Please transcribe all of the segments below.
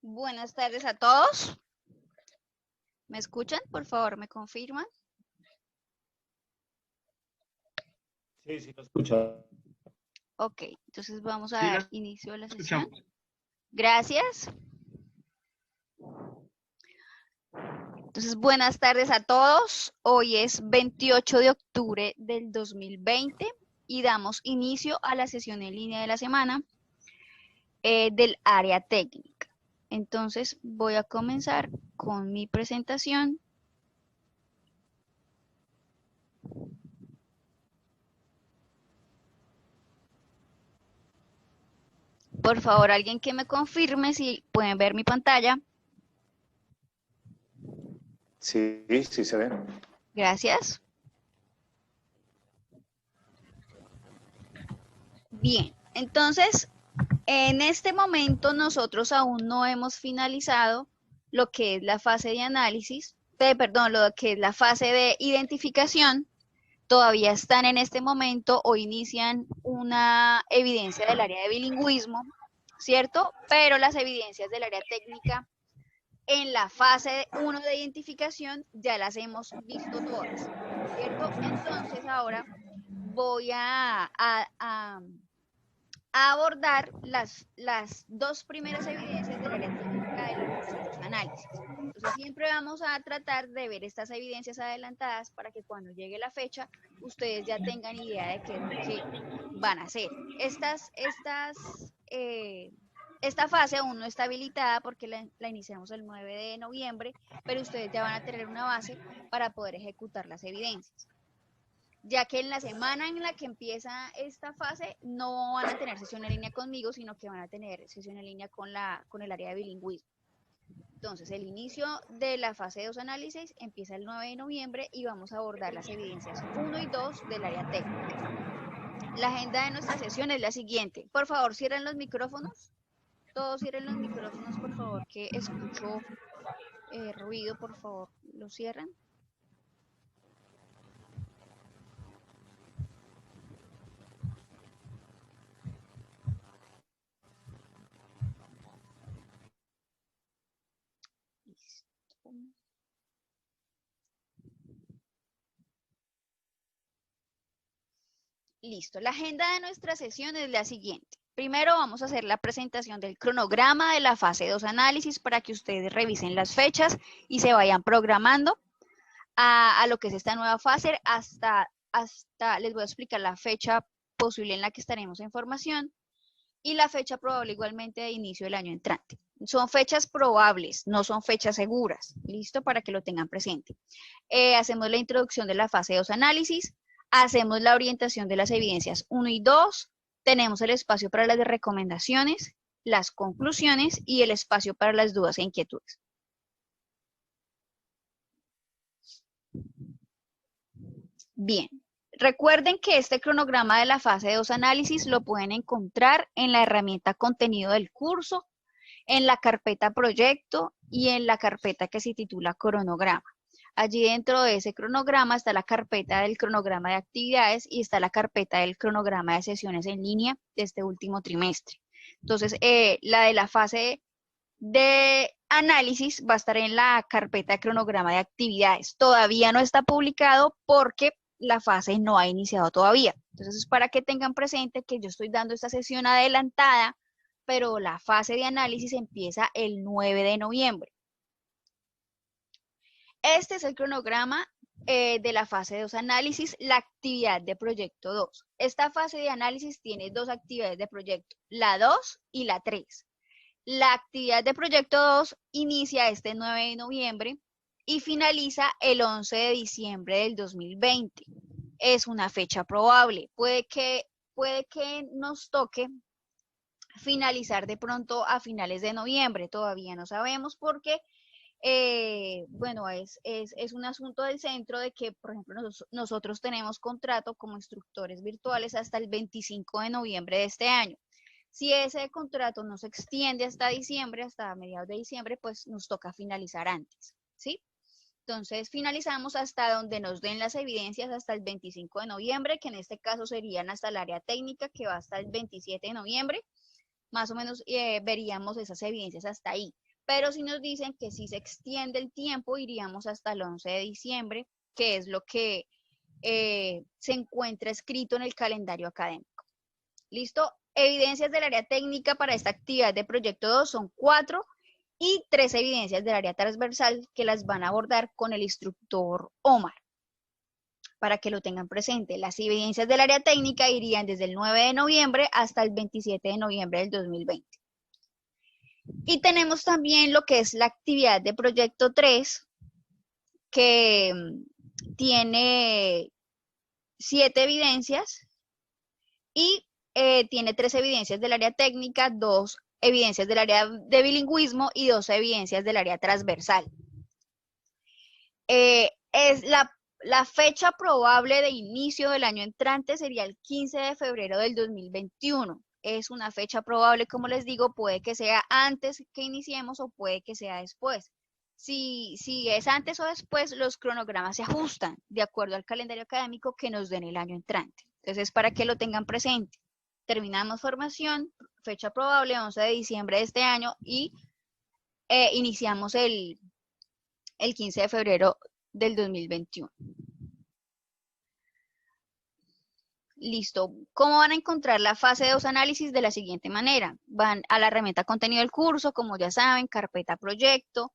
Buenas tardes a todos. ¿Me escuchan? Por favor, ¿me confirman? Sí, sí, lo escucho. Ok, entonces vamos a Sí, dar inicio a la sesión. escuchamos. Gracias. Entonces, buenas tardes a todos. Hoy es 28 de octubre del 2020 y damos inicio a la sesión en línea de la semana del área técnica. Entonces, voy a comenzar con mi presentación. Por favor, alguien que me confirme si pueden ver mi pantalla. Sí, sí se ve. Gracias. Bien, entonces, en este momento nosotros aún no hemos finalizado lo que es la fase de análisis, lo que es la fase de identificación. Todavía están en este momento o inician una evidencia del área de bilingüismo, ¿cierto? Pero las evidencias del área técnica en la fase 1 de identificación ya las hemos visto todas, ¿cierto? Entonces ahora voy a abordar las dos primeras evidencias del área técnica de la fase de los análisis. Entonces siempre vamos a tratar de ver estas evidencias adelantadas para que cuando llegue la fecha ustedes ya tengan idea de qué es lo que van a hacer. Esta fase aún no está habilitada porque la iniciamos el 9 de noviembre, pero ustedes ya van a tener una base para poder ejecutar las evidencias, ya que en la semana en la que empieza esta fase no van a tener sesión en línea conmigo, sino que van a tener sesión en línea con el área de bilingüismo. Entonces, el inicio de la fase 2 análisis empieza el 9 de noviembre y vamos a abordar las evidencias 1 y 2 del área técnica. La agenda de nuestra sesión es la siguiente. Por favor, cierren los micrófonos. Todos cierren los micrófonos, por favor, que escucho ruido, por favor, lo cierran. Listo, la agenda de nuestra sesión es la siguiente. Primero vamos a hacer la presentación del cronograma de la fase 2 análisis para que ustedes revisen las fechas y se vayan programando a lo que es esta nueva fase hasta les voy a explicar la fecha posible en la que estaremos en formación y la fecha probable igualmente de inicio del año entrante. Son fechas probables, no son fechas seguras, ¿listo? Para que lo tengan presente. Hacemos la introducción de la fase 2 análisis, hacemos la orientación de las evidencias 1 y 2, tenemos el espacio para las recomendaciones, las conclusiones y el espacio para las dudas e inquietudes. Bien, recuerden que este cronograma de la fase 2 análisis lo pueden encontrar en la herramienta contenido del curso, en la carpeta proyecto y en la carpeta que se titula cronograma. Allí dentro de ese cronograma está la carpeta del cronograma de actividades y está la carpeta del cronograma de sesiones en línea de este último trimestre. Entonces, la de la fase de análisis va a estar en la carpeta de cronograma de actividades. Todavía no está publicado porque la fase no ha iniciado todavía. Entonces, es para que tengan presente que yo estoy dando esta sesión adelantada, pero la fase de análisis empieza el 9 de noviembre. Este es el cronograma de la fase 2 análisis, la actividad de proyecto 2. Esta fase de análisis tiene dos actividades de proyecto, la 2 y la 3. La actividad de proyecto 2 inicia este 9 de noviembre y finaliza el 11 de diciembre del 2020. Es una fecha probable. Puede que nos toque finalizar de pronto a finales de noviembre. Todavía no sabemos porque, bueno, es un asunto del centro de que, por ejemplo, nosotros tenemos contrato como instructores virtuales hasta el 25 de noviembre de este año. Si ese contrato no se extiende hasta diciembre, hasta mediados de diciembre, pues nos toca finalizar antes, ¿sí? Entonces finalizamos hasta donde nos den las evidencias hasta el 25 de noviembre, que en este caso serían hasta el área técnica, que va hasta el 27 de noviembre. Más o menos veríamos esas evidencias hasta ahí. pero si nos dicen que si se extiende el tiempo, iríamos hasta el 11 de diciembre, que es lo que se encuentra escrito en el calendario académico. ¿Listo? Evidencias del área técnica para esta actividad de proyecto 2 son 4 y 3 evidencias del área transversal que las van a abordar con el instructor Omar, para que lo tengan presente. Las evidencias del área técnica irían desde el 9 de noviembre hasta el 27 de noviembre del 2020. Y tenemos también lo que es la actividad de proyecto 3, que tiene 7 evidencias y tiene 3 evidencias del área técnica, 2 evidencias del área de bilingüismo y 2 evidencias del área transversal. Es la fecha probable de inicio del año entrante sería el 15 de febrero del 2021. Es una fecha probable, como les digo, puede que sea antes que iniciemos o puede que sea después. Si es antes o después, los cronogramas se ajustan de acuerdo al calendario académico que nos den el año entrante. Entonces, para que lo tengan presente. Terminamos formación, fecha probable 11 de diciembre de este año y iniciamos el 15 de febrero del 2021. Listo. ¿Cómo van a encontrar la fase 2 análisis? De la siguiente manera. Van a la herramienta contenido del curso, como ya saben, carpeta proyecto.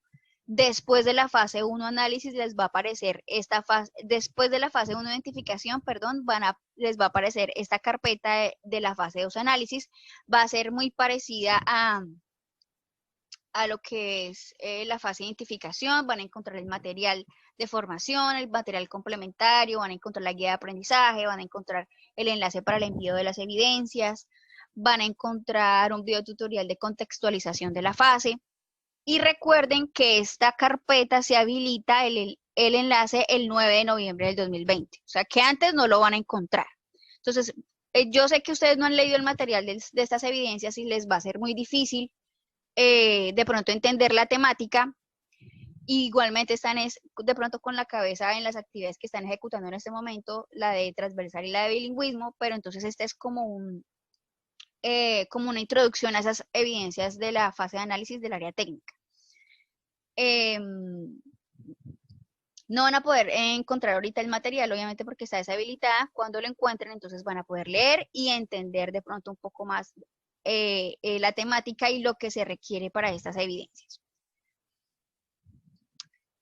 Después de la fase 1 análisis les va a aparecer esta fase, después de la fase 1 identificación, perdón, les va a aparecer esta carpeta de la fase 2 análisis. Va a ser muy parecida a lo que es la fase de identificación. Van a encontrar el material de formación, el material complementario, van a encontrar la guía de aprendizaje, van a encontrar el enlace para el envío de las evidencias, van a encontrar un video tutorial de contextualización de la fase. Y recuerden que esta carpeta se habilita el enlace el 9 de noviembre del 2020. O sea que antes no lo van a encontrar. Entonces, yo sé que ustedes no han leído el material de estas evidencias y les va a ser muy difícil de pronto entender la temática. Igualmente están de pronto con la cabeza en las actividades que están ejecutando en este momento, la de transversal y la de bilingüismo, pero entonces esta es como una introducción a esas evidencias de la fase de análisis del área técnica. No van a poder encontrar ahorita el material, obviamente porque está deshabilitada. Cuando lo encuentren, entonces van a poder leer y entender de pronto un poco más la temática y lo que se requiere para estas evidencias.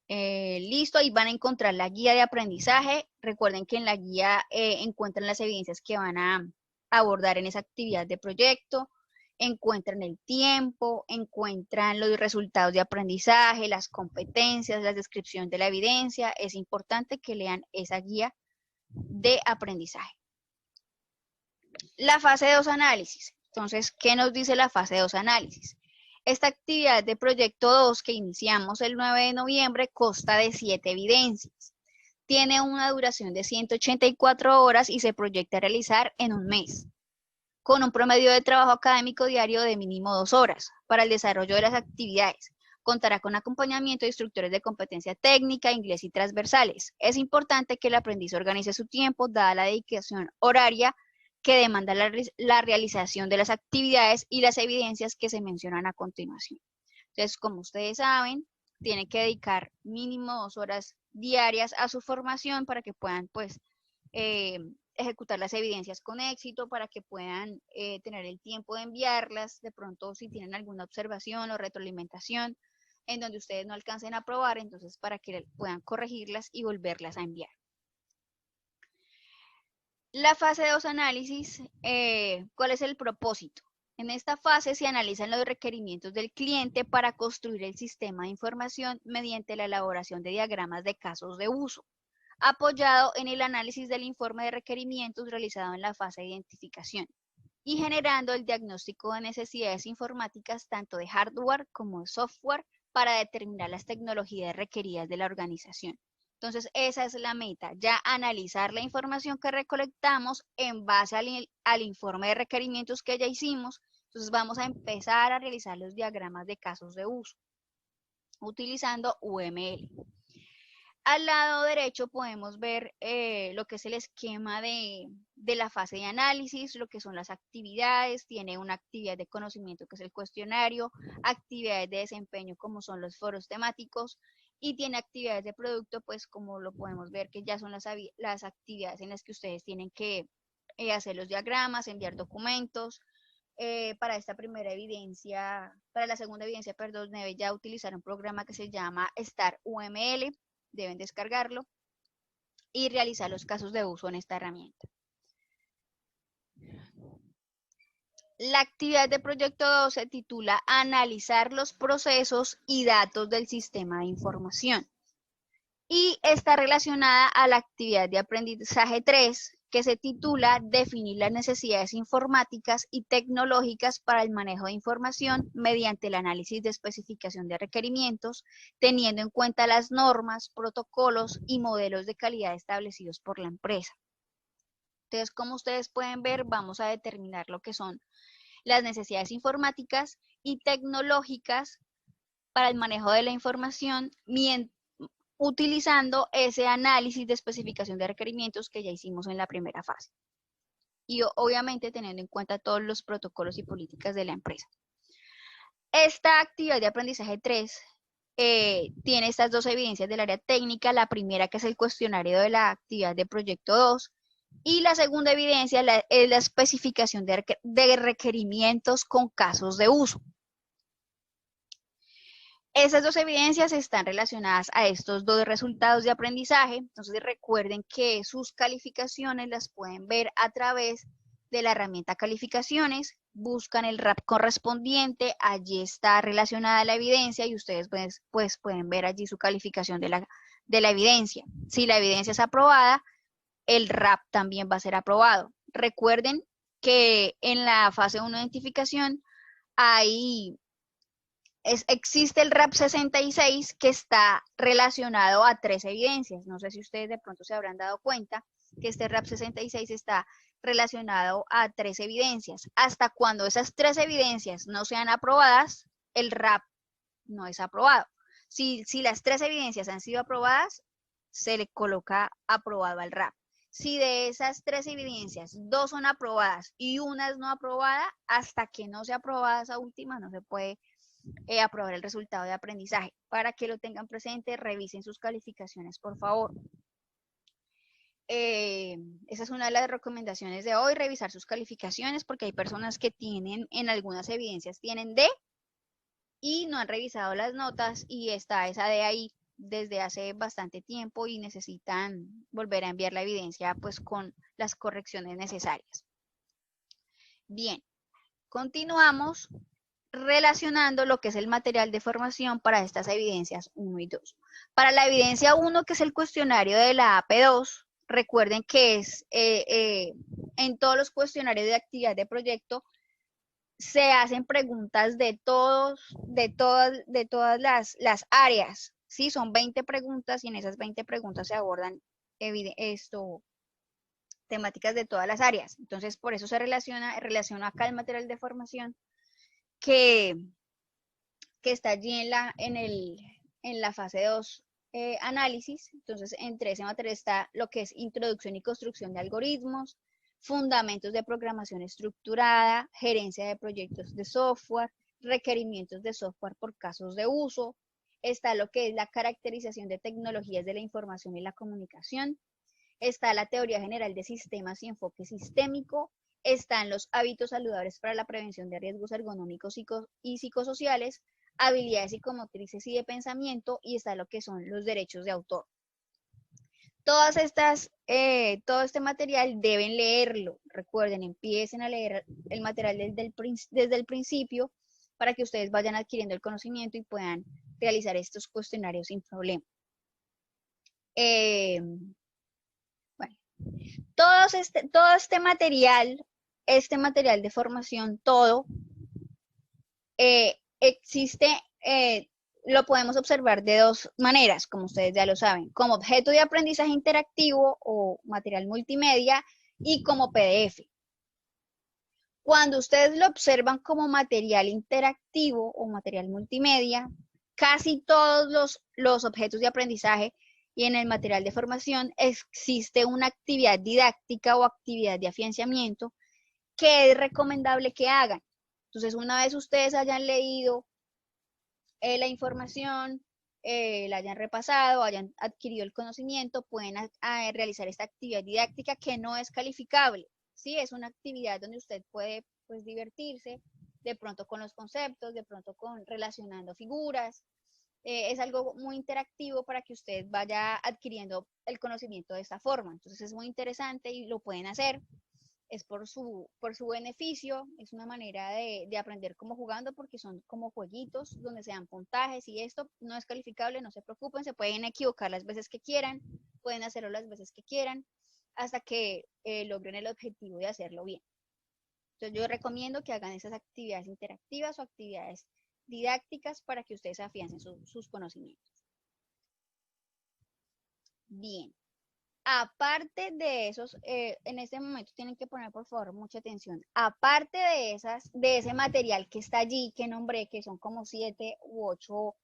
Listo, ahí van a encontrar la guía de aprendizaje. Recuerden que en la guía encuentran las evidencias que van a abordar en esa actividad de proyecto, encuentran el tiempo, encuentran los resultados de aprendizaje, las competencias, la descripción de la evidencia. Es importante que lean esa guía de aprendizaje. La fase 2 análisis. Entonces, ¿qué nos dice la fase 2 análisis? Esta actividad de proyecto 2 que iniciamos el 9 de noviembre consta de 7 evidencias. Tiene una duración de 184 horas y se proyecta realizar en un mes, con un promedio de trabajo académico diario de mínimo 2 horas para el desarrollo de las actividades. Contará con acompañamiento de instructores de competencia técnica, inglés y transversales. Es importante que el aprendiz organice su tiempo, dada la dedicación horaria que demanda la realización de las actividades y las evidencias que se mencionan a continuación. Entonces, como ustedes saben, tienen que dedicar mínimo 2 horas diarias a su formación para que puedan, pues, ejecutar las evidencias con éxito, para que puedan tener el tiempo de enviarlas, de pronto si tienen alguna observación o retroalimentación en donde ustedes no alcancen a aprobar, entonces para que puedan corregirlas y volverlas a enviar. La fase 2 análisis, ¿cuál es el propósito? En esta fase se analizan los requerimientos del cliente para construir el sistema de información mediante la elaboración de diagramas de casos de uso, apoyado en el análisis del informe de requerimientos realizado en la fase de identificación y generando el diagnóstico de necesidades informáticas tanto de hardware como de software para determinar las tecnologías requeridas de la organización. Entonces, esa es la meta, ya analizar la información que recolectamos en base al informe de requerimientos que ya hicimos. Entonces, vamos a empezar a realizar los diagramas de casos de uso utilizando UML. Al lado derecho podemos ver lo que es el esquema de la fase de análisis, lo que son las actividades. Tiene una actividad de conocimiento que es el cuestionario, actividades de desempeño como son los foros temáticos, y tiene actividades de producto, pues como lo podemos ver, que ya son las actividades en las que ustedes tienen que hacer los diagramas, enviar documentos. Para esta primera evidencia, para la segunda evidencia, perdón, debe ya utilizar un programa que se llama Star UML, deben descargarlo y realizar los casos de uso en esta herramienta. La actividad de proyecto 2 se titula Analizar los procesos y datos del sistema de información, y está relacionada a la actividad de aprendizaje 3, que se titula Definir las necesidades informáticas y tecnológicas para el manejo de información mediante el análisis de especificación de requerimientos, teniendo en cuenta las normas, protocolos y modelos de calidad establecidos por la empresa. Entonces, como ustedes pueden ver, vamos a determinar lo que son las necesidades informáticas y tecnológicas para el manejo de la información, utilizando ese análisis de especificación de requerimientos que ya hicimos en la primera fase. Y obviamente teniendo en cuenta todos los protocolos y políticas de la empresa. Esta actividad de aprendizaje 3 tiene estas dos evidencias del área técnica. La primera, que es el cuestionario de la actividad de proyecto 2. Y la segunda evidencia es la especificación de requerimientos con casos de uso. Esas dos evidencias están relacionadas a estos dos resultados de aprendizaje. Entonces recuerden que sus calificaciones las pueden ver a través de la herramienta calificaciones, buscan el RAP correspondiente, allí está relacionada la evidencia y ustedes pues pueden ver allí su calificación de la evidencia. Si la evidencia es aprobada, el RAP también va a ser aprobado. Recuerden que en la fase 1 de identificación existe el RAP 66 que está relacionado a 3 evidencias. No sé si ustedes de pronto se habrán dado cuenta que este RAP 66 está relacionado a 3 evidencias. Hasta cuando esas 3 evidencias no sean aprobadas, el RAP no es aprobado. Si las 3 evidencias han sido aprobadas, se le coloca aprobado al RAP. Si de esas 3 evidencias 2 son aprobadas y una es no aprobada, hasta que no sea aprobada esa última, no se puede aprobar el resultado de aprendizaje. Para que lo tengan presente, revisen sus calificaciones, por favor. Esa es una de las recomendaciones de hoy, revisar sus calificaciones, porque hay personas que tienen, en algunas evidencias tienen D y no han revisado las notas y está esa D ahí desde hace bastante tiempo y necesitan volver a enviar la evidencia pues con las correcciones necesarias. Bien, continuamos relacionando lo que es el material de formación para estas evidencias 1 y 2. Para la evidencia 1, que es el cuestionario de la AP2, recuerden que es en todos los cuestionarios de actividad de proyecto se hacen preguntas de todas las áreas, ¿sí? Son 20 preguntas y en esas 20 preguntas se abordan temáticas de todas las áreas. Entonces, por eso se relaciona acá el material de formación que está allí en la fase 2 análisis. Entonces, entre ese material está lo que es introducción y construcción de algoritmos, fundamentos de programación estructurada, gerencia de proyectos de software, requerimientos de software por casos de uso. Está lo que es la caracterización de tecnologías de la información y la comunicación. Está la teoría general de sistemas y enfoque sistémico. Están los hábitos saludables para la prevención de riesgos ergonómicos y psicosociales, habilidades psicomotrices y de pensamiento, y está lo que son los derechos de autor. Todo este material deben leerlo. Recuerden, empiecen a leer el material desde el principio para que ustedes vayan adquiriendo el conocimiento y puedan realizar estos cuestionarios sin problema. Bueno, todo este material de formación, todo existe, lo podemos observar de dos maneras, como ustedes ya lo saben, como objeto de aprendizaje interactivo o material multimedia y como PDF. Cuando ustedes lo observan como material interactivo o material multimedia, casi todos los objetos de aprendizaje y en el material de formación existe una actividad didáctica o actividad de afianzamiento que es recomendable que hagan. Entonces, una vez ustedes hayan leído la información, la hayan repasado, hayan adquirido el conocimiento, pueden realizar esta actividad didáctica que no es calificable, ¿sí? Es una actividad donde usted puede, pues, divertirse, de pronto con los conceptos, de pronto relacionando figuras. Es algo muy interactivo para que usted vaya adquiriendo el conocimiento de esta forma. Entonces es muy interesante y lo pueden hacer. Es por su beneficio, es una manera de aprender como jugando porque son como jueguitos donde se dan puntajes y esto no es calificable, no se preocupen, se pueden equivocar las veces que quieran, pueden hacerlo las veces que quieran hasta que logren el objetivo de hacerlo bien. Entonces yo recomiendo que hagan esas actividades interactivas o actividades didácticas para que ustedes afiancen sus conocimientos. Bien. Aparte de esos, en este momento tienen que poner por favor mucha atención. Aparte de ese material que está allí, que nombré, que son como 7 u 8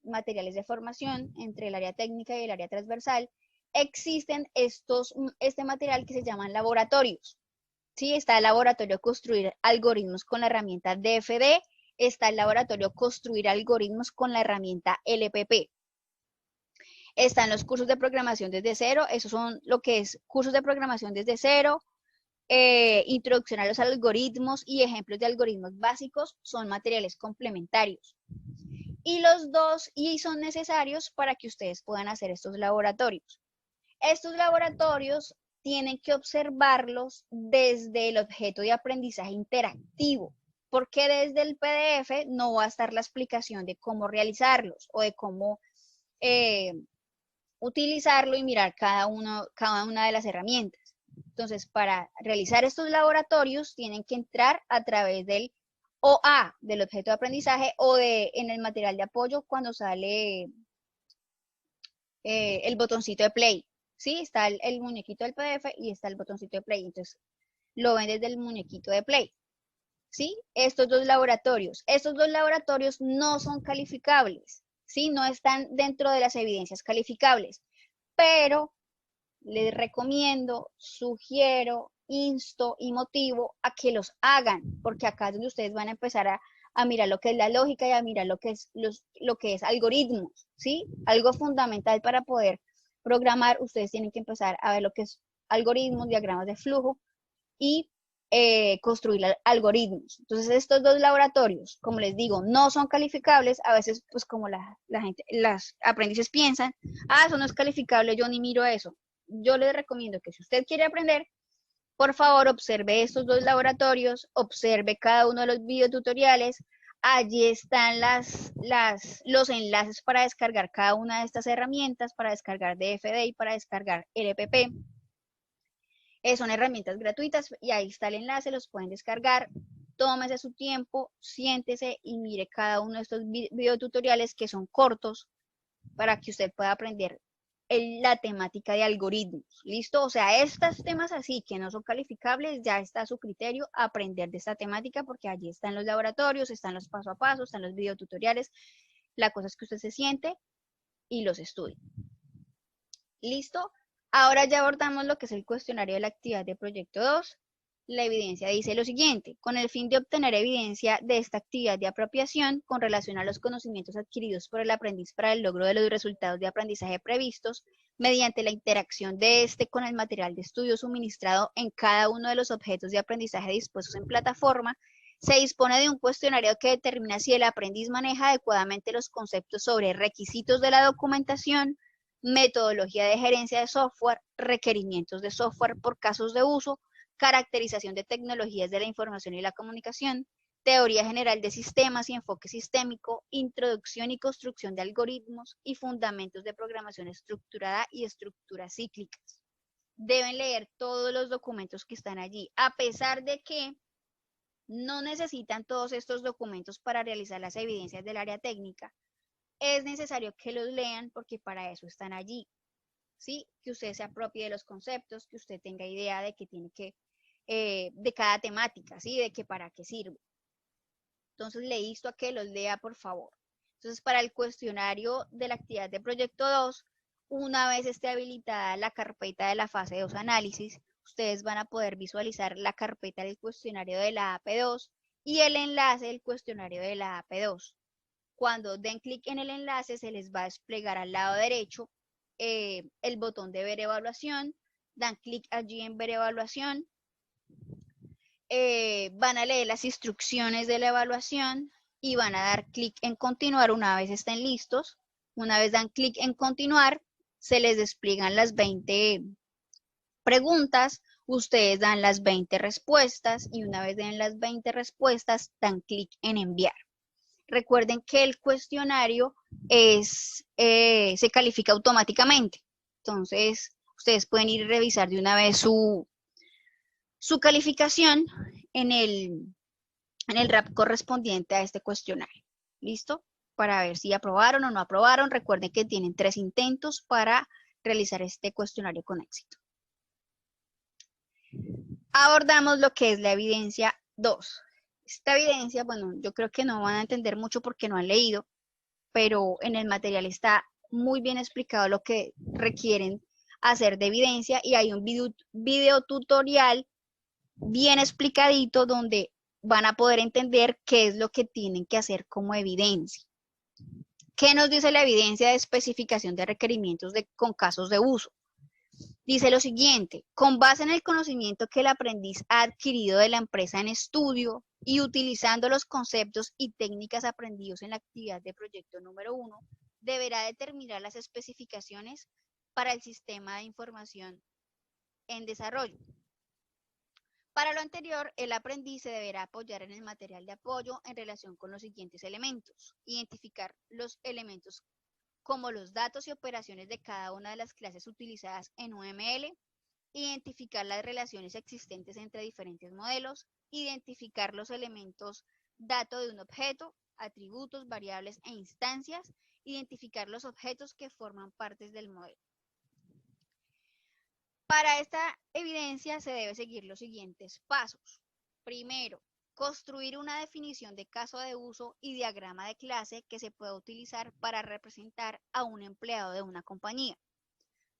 materiales de formación entre el área técnica y el área transversal, existen este material que se llaman laboratorios. ¿Sí? Está el laboratorio Construir Algoritmos con la herramienta DFD, está el laboratorio Construir Algoritmos con la herramienta LPP. Están los cursos de programación desde cero, esos son lo que es cursos de programación desde cero, introducción a los algoritmos y ejemplos de algoritmos básicos, son materiales complementarios. Y los dos, y son necesarios para que ustedes puedan hacer estos laboratorios. Estos laboratorios tienen que observarlos desde el objeto de aprendizaje interactivo, porque desde el PDF no va a estar la explicación de cómo realizarlos o de cómo utilizarlo y mirar cada una de las herramientas. Entonces, para realizar estos laboratorios tienen que entrar a través del OA, del objeto de aprendizaje, o en el material de apoyo cuando sale el botoncito de play. ¿Sí? Está el muñequito del PDF y está el botoncito de play. Entonces, lo ven desde el muñequito de play. ¿Sí? Estos dos laboratorios no son calificables. ¿Sí? No están dentro de las evidencias calificables, pero les recomiendo, sugiero, insto y motivo a que los hagan, porque acá es donde ustedes van a empezar a mirar lo que es la lógica y a mirar lo que es algoritmos, ¿sí? Algo fundamental para poder programar, ustedes tienen que empezar a ver lo que es algoritmos, diagramas de flujo y construir algoritmos. Entonces, estos dos laboratorios, como les digo, no son calificables. A veces, pues como las aprendices piensan, eso no es calificable, yo ni miro eso. Yo les recomiendo que si usted quiere aprender, por favor, observe estos dos laboratorios, observe cada uno de los videotutoriales. Allí están los enlaces para descargar cada una de estas herramientas, para descargar DFD y para descargar LPP. Son herramientas gratuitas y ahí está el enlace, los pueden descargar. Tómese su tiempo, siéntese y mire cada uno de estos videotutoriales que son cortos para que usted pueda aprender la temática de algoritmos. ¿Listo? O sea, estos temas así que no son calificables, ya está a su criterio aprender de esta temática porque allí están los laboratorios, están los paso a paso, están los videotutoriales. La cosa es que usted se siente y los estudie. ¿Listo? Ahora ya abordamos lo que es el cuestionario de la actividad de proyecto 2. La evidencia dice lo siguiente: con el fin de obtener evidencia de esta actividad de apropiación con relación a los conocimientos adquiridos por el aprendiz para el logro de los resultados de aprendizaje previstos, mediante la interacción de este con el material de estudio suministrado en cada uno de los objetos de aprendizaje dispuestos en plataforma, se dispone de un cuestionario que determina si el aprendiz maneja adecuadamente los conceptos sobre requisitos de la documentación, metodología de gerencia de software, requerimientos de software por casos de uso, caracterización de tecnologías de la información y la comunicación, teoría general de sistemas y enfoque sistémico, introducción y construcción de algoritmos y fundamentos de programación estructurada y estructuras cíclicas. Deben leer todos los documentos que están allí, a pesar de que no necesitan todos estos documentos para realizar las evidencias del área técnica. Es necesario que los lean porque para eso están allí, ¿sí? Que usted se apropie de los conceptos, que usted tenga idea de que tiene que, de cada temática, ¿sí? De que para qué sirve. Entonces le insto a que los lea, por favor. Entonces, para el cuestionario de la actividad de proyecto 2, Una vez esté habilitada la carpeta de la fase 2 análisis, ustedes van a poder visualizar la carpeta del cuestionario de la AP2 y el enlace del cuestionario de la AP2. Cuando den clic en el enlace, se les va a desplegar al lado derecho el botón de ver evaluación. Dan clic allí en ver evaluación. Van a leer las instrucciones de la evaluación y van a dar clic en continuar una vez estén listos. Una vez dan clic en continuar, se les despliegan las 20 preguntas, ustedes dan las 20 respuestas y una vez den las 20 respuestas, dan clic en enviar. Recuerden que el cuestionario se califica automáticamente. Entonces, ustedes pueden ir a revisar de una vez su calificación en el RAP correspondiente a este cuestionario. ¿Listo? Para ver si aprobaron o no aprobaron. Recuerden que tienen 3 intentos para realizar este cuestionario con éxito. Abordamos lo que es la evidencia 2. Esta evidencia, bueno, yo creo que no van a entender mucho porque no han leído, pero en el material está muy bien explicado lo que requieren hacer de evidencia y hay un video tutorial bien explicadito donde van a poder entender qué es lo que tienen que hacer como evidencia. ¿Qué nos dice la evidencia de especificación de requerimientos con casos de uso? Dice lo siguiente: con base en el conocimiento que el aprendiz ha adquirido de la empresa en estudio y utilizando los conceptos y técnicas aprendidos en la actividad de proyecto número 1, deberá determinar las especificaciones para el sistema de información en desarrollo. Para lo anterior, el aprendiz se deberá apoyar en el material de apoyo en relación con los siguientes elementos. Identificar los elementos como los datos y operaciones de cada una de las clases utilizadas en UML, identificar las relaciones existentes entre diferentes modelos, identificar los elementos dato de un objeto, atributos, variables e instancias, identificar los objetos que forman partes del modelo. Para esta evidencia se debe seguir los siguientes pasos. Primero, construir una definición de caso de uso y diagrama de clase que se pueda utilizar para representar a un empleado de una compañía.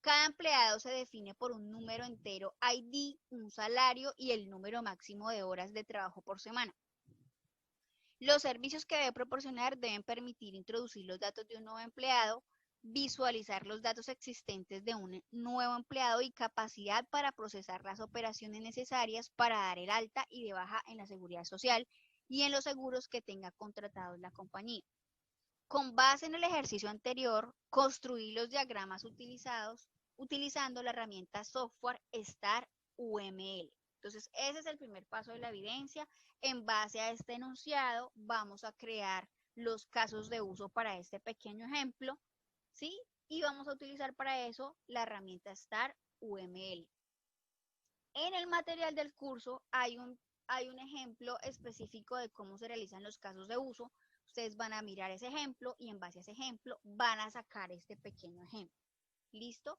Cada empleado se define por un número entero ID, un salario y el número máximo de horas de trabajo por semana. Los servicios que debe proporcionar deben permitir introducir los datos de un nuevo empleado, visualizar los datos existentes de un nuevo empleado y capacidad para procesar las operaciones necesarias para dar el alta y de baja en la seguridad social y en los seguros que tenga contratados la compañía. Con base en el ejercicio anterior, construir los diagramas utilizados utilizando la herramienta software STAR UML. Entonces, ese es el primer paso de la evidencia. En base a este enunciado, vamos a crear los casos de uso para este pequeño ejemplo, ¿sí? Y vamos a utilizar para eso la herramienta STAR UML. En el material del curso hay un ejemplo específico de cómo se realizan los casos de uso. Ustedes van a mirar ese ejemplo y en base a ese ejemplo van a sacar este pequeño ejemplo. ¿Listo?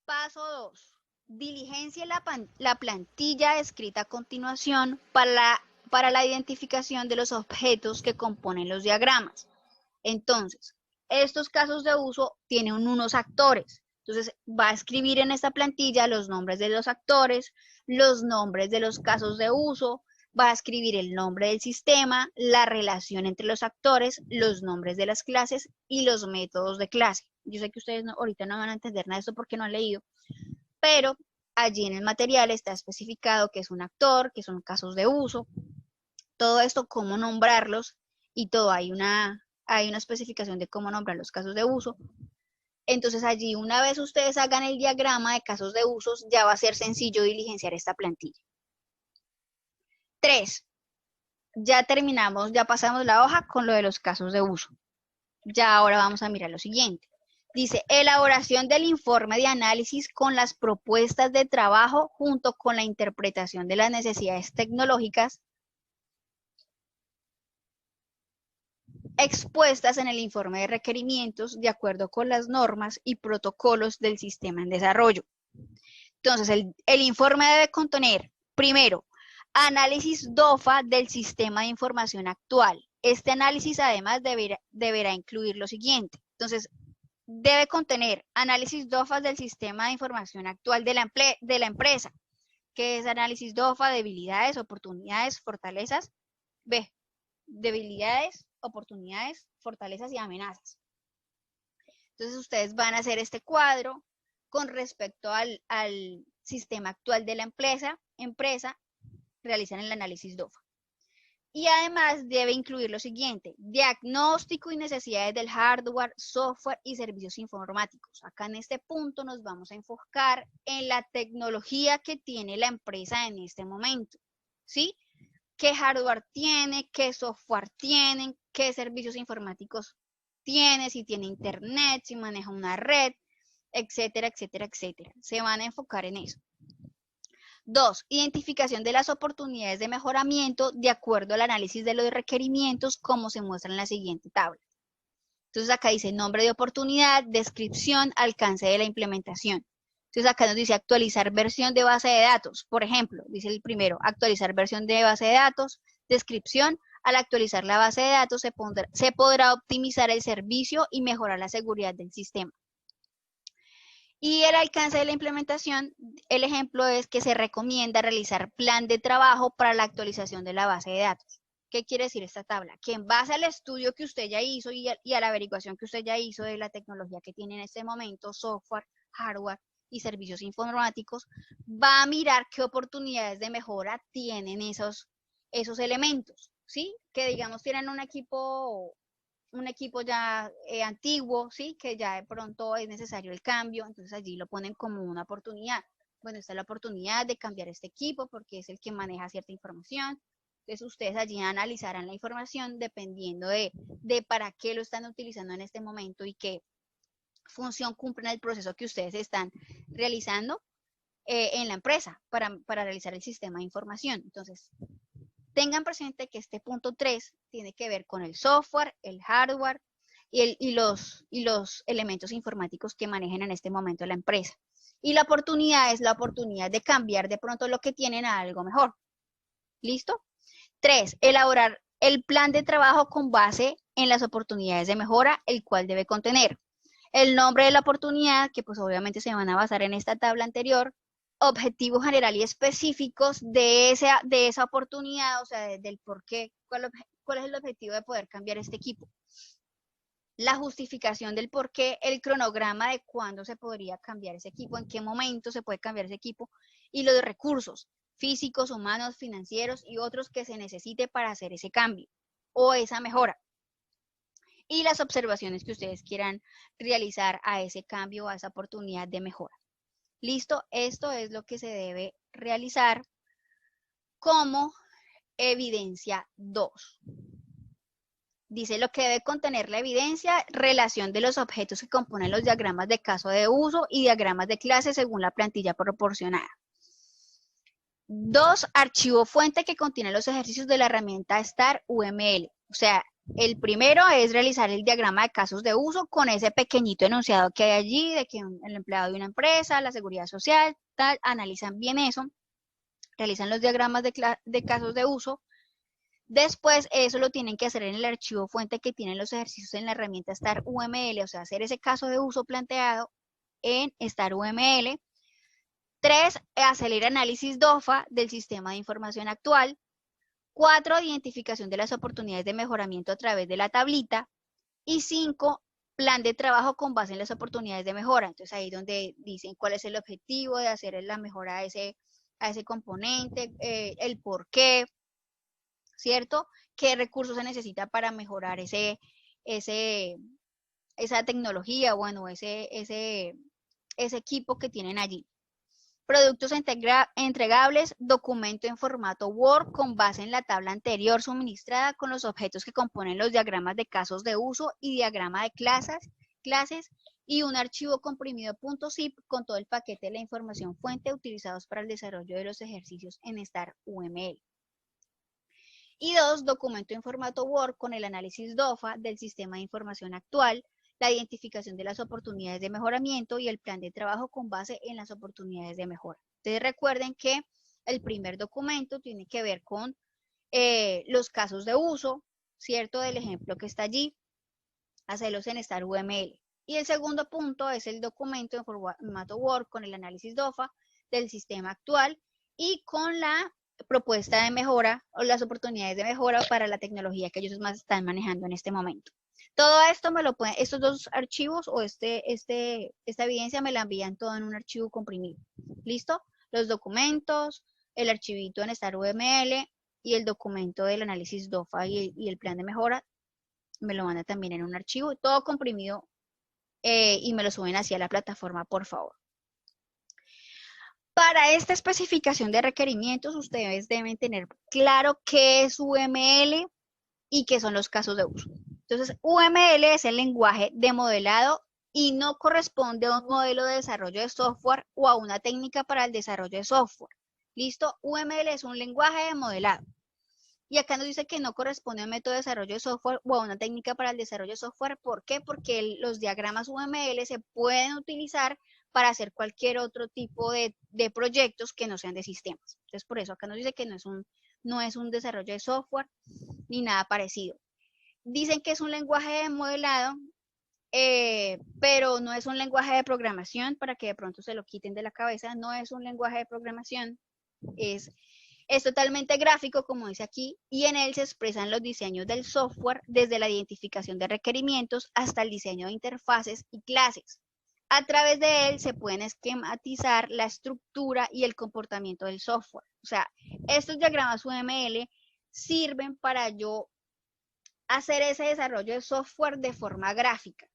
Paso 2. Diligencia la plantilla descrita a continuación para la identificación de los objetos que componen los diagramas. Entonces, estos casos de uso tienen unos actores. Entonces, va a escribir en esta plantilla los nombres de los actores, los nombres de los casos de uso, va a escribir el nombre del sistema, la relación entre los actores, los nombres de las clases y los métodos de clase. Yo sé que ustedes ahorita no van a entender nada de esto porque no han leído, pero allí en el material está especificado qué es un actor, qué son casos de uso, todo esto, cómo nombrarlos y todo. Hay una especificación de cómo nombrar los casos de uso. Entonces allí, una vez ustedes hagan el diagrama de casos de usos, ya va a ser sencillo diligenciar esta plantilla. 3. Ya terminamos, ya pasamos la hoja con lo de los casos de uso. Ya ahora vamos a mirar lo siguiente. Dice, elaboración del informe de análisis con las propuestas de trabajo junto con la interpretación de las necesidades tecnológicas expuestas en el informe de requerimientos de acuerdo con las normas y protocolos del sistema en desarrollo. Entonces, el informe debe contener, primero, análisis DOFA del sistema de información actual. Este análisis además deberá incluir lo siguiente. Entonces, debe contener análisis DOFA del sistema de información actual de la empresa, que es análisis DOFA, debilidades, oportunidades, fortalezas, debilidades, oportunidades, fortalezas y amenazas. Entonces ustedes van a hacer este cuadro con respecto al sistema actual de la empresa, realizan el análisis DOFA. Y además debe incluir lo siguiente: diagnóstico y necesidades del hardware, software y servicios informáticos. Acá en este punto nos vamos a enfocar en la tecnología que tiene la empresa en este momento, ¿sí? ¿Qué hardware tiene? ¿Qué software tienen? ¿Qué servicios informáticos tiene? Si tiene internet, si maneja una red, etcétera, etcétera, etcétera. Se van a enfocar en eso. 2. Identificación de las oportunidades de mejoramiento de acuerdo al análisis de los requerimientos, como se muestra en la siguiente tabla. Entonces acá dice nombre de oportunidad, descripción, alcance de la implementación. Entonces acá nos dice actualizar versión de base de datos. Por ejemplo, dice el primero, actualizar versión de base de datos, descripción. Al actualizar la base de datos se podrá optimizar el servicio y mejorar la seguridad del sistema. Y el alcance de la implementación, el ejemplo es que se recomienda realizar plan de trabajo para la actualización de la base de datos. ¿Qué quiere decir esta tabla? Que en base al estudio que usted ya hizo y a la averiguación que usted ya hizo de la tecnología que tiene en este momento, software, hardware y servicios informáticos, va a mirar qué oportunidades de mejora tienen esos elementos, ¿sí? Que digamos tienen un equipo ya antiguo, ¿sí? Que ya de pronto es necesario el cambio, entonces allí lo ponen como una oportunidad. Bueno, esta es la oportunidad de cambiar este equipo porque es el que maneja cierta información. Entonces ustedes allí analizarán la información dependiendo de para qué lo están utilizando en este momento y qué función cumple en el proceso que ustedes están realizando en la empresa para realizar el sistema de información. Entonces, tengan presente que este punto 3 tiene que ver con el software, el hardware y los elementos informáticos que manejen en este momento la empresa. Y la oportunidad es la oportunidad de cambiar de pronto lo que tienen a algo mejor. ¿Listo? 3. Elaborar el plan de trabajo con base en las oportunidades de mejora, el cual debe contener el nombre de la oportunidad, que pues obviamente se van a basar en esta tabla anterior, objetivos general y específicos de esa oportunidad, o sea, del por qué, cuál es el objetivo de poder cambiar este equipo. La justificación del por qué, el cronograma de cuándo se podría cambiar ese equipo, en qué momento se puede cambiar ese equipo, y los recursos físicos, humanos, financieros y otros que se necesite para hacer ese cambio o esa mejora. Y las observaciones que ustedes quieran realizar a ese cambio, a esa oportunidad de mejora. Listo, esto es lo que se debe realizar como evidencia 2. Dice lo que debe contener la evidencia, relación de los objetos que componen los diagramas de caso de uso y diagramas de clase según la plantilla proporcionada. 2, archivo fuente que contiene los ejercicios de la herramienta STAR UML. O sea, el primero es realizar el diagrama de casos de uso con ese pequeñito enunciado que hay allí de que el empleado de una empresa, la seguridad social, tal, analizan bien eso, realizan los diagramas de casos de uso. Después eso lo tienen que hacer en el archivo fuente que tienen los ejercicios en la herramienta STAR UML, o sea, hacer ese caso de uso planteado en STAR UML. 3, hacer el análisis DOFA del sistema de información actual. 4, identificación de las oportunidades de mejoramiento a través de la tablita. Y 5, plan de trabajo con base en las oportunidades de mejora. Entonces ahí donde dicen cuál es el objetivo de hacer la mejora a ese componente, el por qué, ¿cierto? ¿Qué recursos se necesita para mejorar esa tecnología, bueno, ese equipo que tienen allí? Productos entregables, documento en formato Word con base en la tabla anterior suministrada con los objetos que componen los diagramas de casos de uso y diagrama de clases y un archivo comprimido .zip con todo el paquete de la información fuente utilizados para el desarrollo de los ejercicios en STAR UML. Y 2, documento en formato Word con el análisis DOFA del sistema de información actual, la identificación de las oportunidades de mejoramiento y el plan de trabajo con base en las oportunidades de mejora. Entonces recuerden que el primer documento tiene que ver con los casos de uso, ¿cierto? Del ejemplo que está allí, hacerlos en STAR UML. Y el segundo punto es el documento en formato Word con el análisis DOFA del sistema actual y con la propuesta de mejora o las oportunidades de mejora para la tecnología que ellos más están manejando en este momento. Todo esto me lo pueden, estos dos archivos o esta evidencia me la envían todo en un archivo comprimido. ¿Listo? Los documentos, el archivito en StarUML y el documento del análisis DOFA y el plan de mejora me lo mandan también en un archivo, todo comprimido y me lo suben hacia la plataforma, por favor. Para esta especificación de requerimientos, ustedes deben tener claro qué es UML y qué son los casos de uso. Entonces, UML es el lenguaje de modelado y no corresponde a un modelo de desarrollo de software o a una técnica para el desarrollo de software. ¿Listo? UML es un lenguaje de modelado. Y acá nos dice que no corresponde a un método de desarrollo de software o a una técnica para el desarrollo de software. ¿Por qué? Porque los diagramas UML se pueden utilizar para hacer cualquier otro tipo de proyectos que no sean de sistemas. Entonces, por eso acá nos dice que no es un desarrollo de software ni nada parecido. Dicen que es un lenguaje de modelado, pero no es un lenguaje de programación, para que de pronto se lo quiten de la cabeza. No es un lenguaje de programación, es totalmente gráfico, como dice aquí, y en él se expresan los diseños del software desde la identificación de requerimientos hasta el diseño de interfaces y clases. A través de él se pueden esquematizar la estructura y el comportamiento del software. O sea, estos diagramas UML sirven para yo hacer ese desarrollo de software de forma gráfica.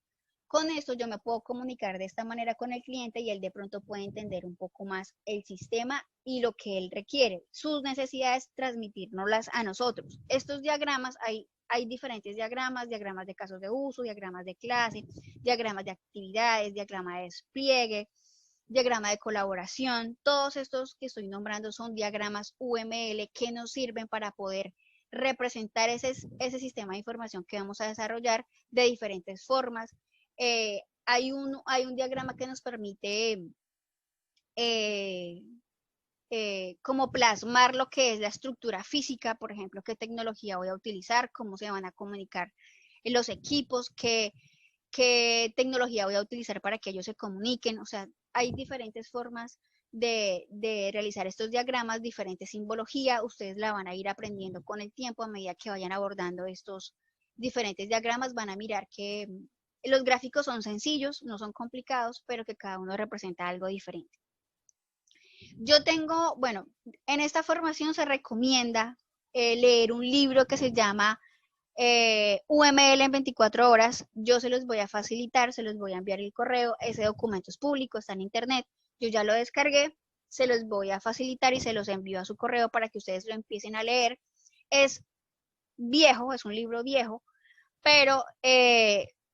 Con esto yo me puedo comunicar de esta manera con el cliente y él de pronto puede entender un poco más el sistema y lo que él requiere, sus necesidades, transmitírnoslas a nosotros. Estos diagramas, hay diferentes diagramas, diagramas de casos de uso, diagramas de clase, diagramas de actividades, diagrama de despliegue, diagrama de colaboración. Todos estos que estoy nombrando son diagramas UML que nos sirven para poder representar ese sistema de información que vamos a desarrollar de diferentes formas. Hay un diagrama que nos permite como plasmar lo que es la estructura física, por ejemplo, qué tecnología voy a utilizar, cómo se van a comunicar los equipos, qué tecnología voy a utilizar para que ellos se comuniquen. O sea, hay diferentes formas de realizar estos diagramas, diferentes simbología. Ustedes la van a ir aprendiendo con el tiempo a medida que vayan abordando estos diferentes diagramas. Van a mirar que los gráficos son sencillos, no son complicados, pero que cada uno representa algo diferente. Yo tengo, bueno, en esta formación se recomienda leer un libro que se llama UML en 24 horas. Yo se los voy a facilitar, se los voy a enviar el correo. Ese documento es público, está en internet. Yo ya lo descargué, se los voy a facilitar y se los envío a su correo para que ustedes lo empiecen a leer. Es viejo, es un libro viejo, pero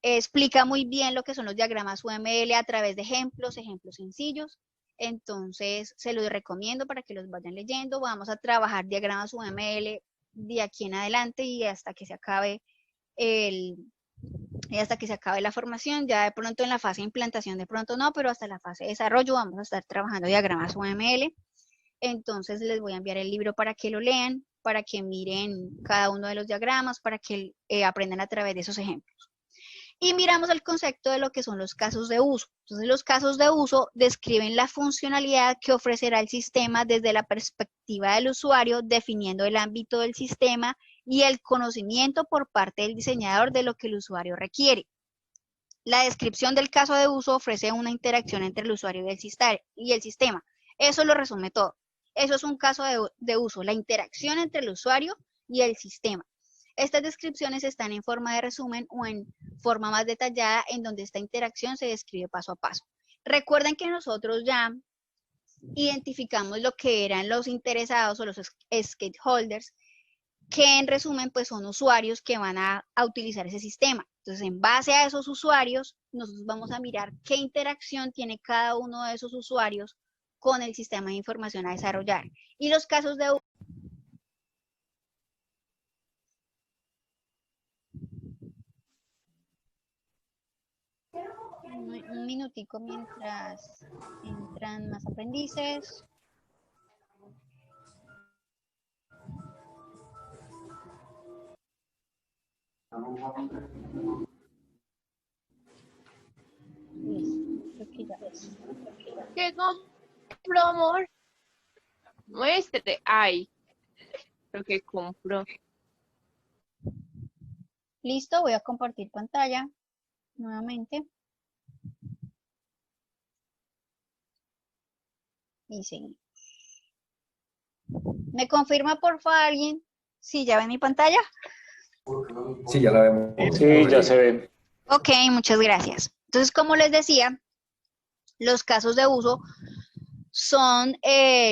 explica muy bien lo que son los diagramas UML a través de ejemplos sencillos. Entonces, se los recomiendo para que los vayan leyendo. Vamos a trabajar diagramas UML de aquí en adelante y hasta que se acabe la formación. Ya de pronto en la fase de implantación, de pronto no, pero hasta la fase de desarrollo vamos a estar trabajando diagramas UML. Entonces les voy a enviar el libro para que lo lean, para que miren cada uno de los diagramas, para que aprendan a través de esos ejemplos. Y miramos el concepto de lo que son los casos de uso. Entonces, los casos de uso describen la funcionalidad que ofrecerá el sistema desde la perspectiva del usuario, definiendo el ámbito del sistema y el conocimiento por parte del diseñador de lo que el usuario requiere. La descripción del caso de uso ofrece una interacción entre el usuario y el sistema. Eso lo resume todo. Eso es un caso de uso, la interacción entre el usuario y el sistema. Estas descripciones están en forma de resumen o en forma más detallada en donde esta interacción se describe paso a paso. Recuerden que nosotros ya identificamos lo que eran los interesados o los stakeholders, que en resumen pues son usuarios que van a utilizar ese sistema. Entonces, en base a esos usuarios, nosotros vamos a mirar qué interacción tiene cada uno de esos usuarios con el sistema de información a desarrollar. Y los casos de un minutico mientras entran más aprendices. ¿Qué compró, amor? Muestre. Ay, lo que compró. Listo, voy a compartir pantalla nuevamente. Y seguimos. ¿Me confirma por favor alguien si ya ven mi pantalla? Sí, ya la vemos. Sí, ya se ve. Ok, muchas gracias. Entonces, como les decía, los casos de uso son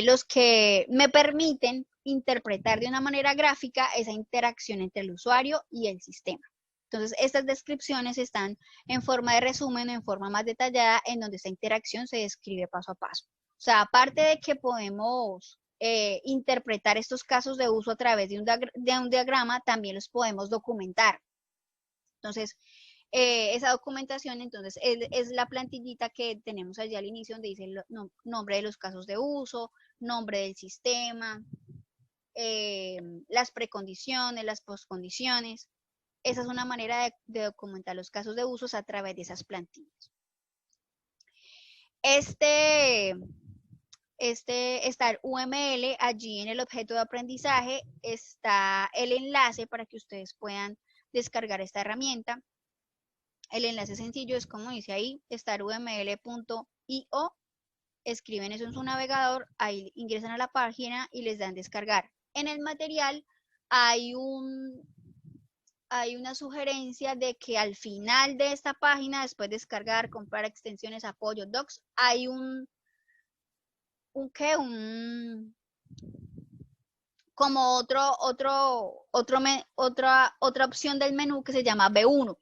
los que me permiten interpretar de una manera gráfica esa interacción entre el usuario y el sistema. Entonces, estas descripciones están en forma de resumen o en forma más detallada, en donde esta interacción se describe paso a paso. O sea, aparte de que podemos interpretar estos casos de uso a través de un diagrama, también los podemos documentar. Entonces, esa documentación, entonces, es la plantillita que tenemos allí al inicio, donde dice el nombre de los casos de uso, nombre del sistema, las precondiciones, las postcondiciones. Esa es una manera de documentar los casos de usos a través de esas plantillas. Está el UML, allí en el objeto de aprendizaje está el enlace para que ustedes puedan descargar esta herramienta. El enlace sencillo es como dice ahí, staruml.io, escriben eso en su navegador, ahí ingresan a la página y les dan descargar. En el material hay una sugerencia de que al final de esta página, después de descargar, comprar extensiones, apoyo, docs, hay como otra opción del menú que se llama B1.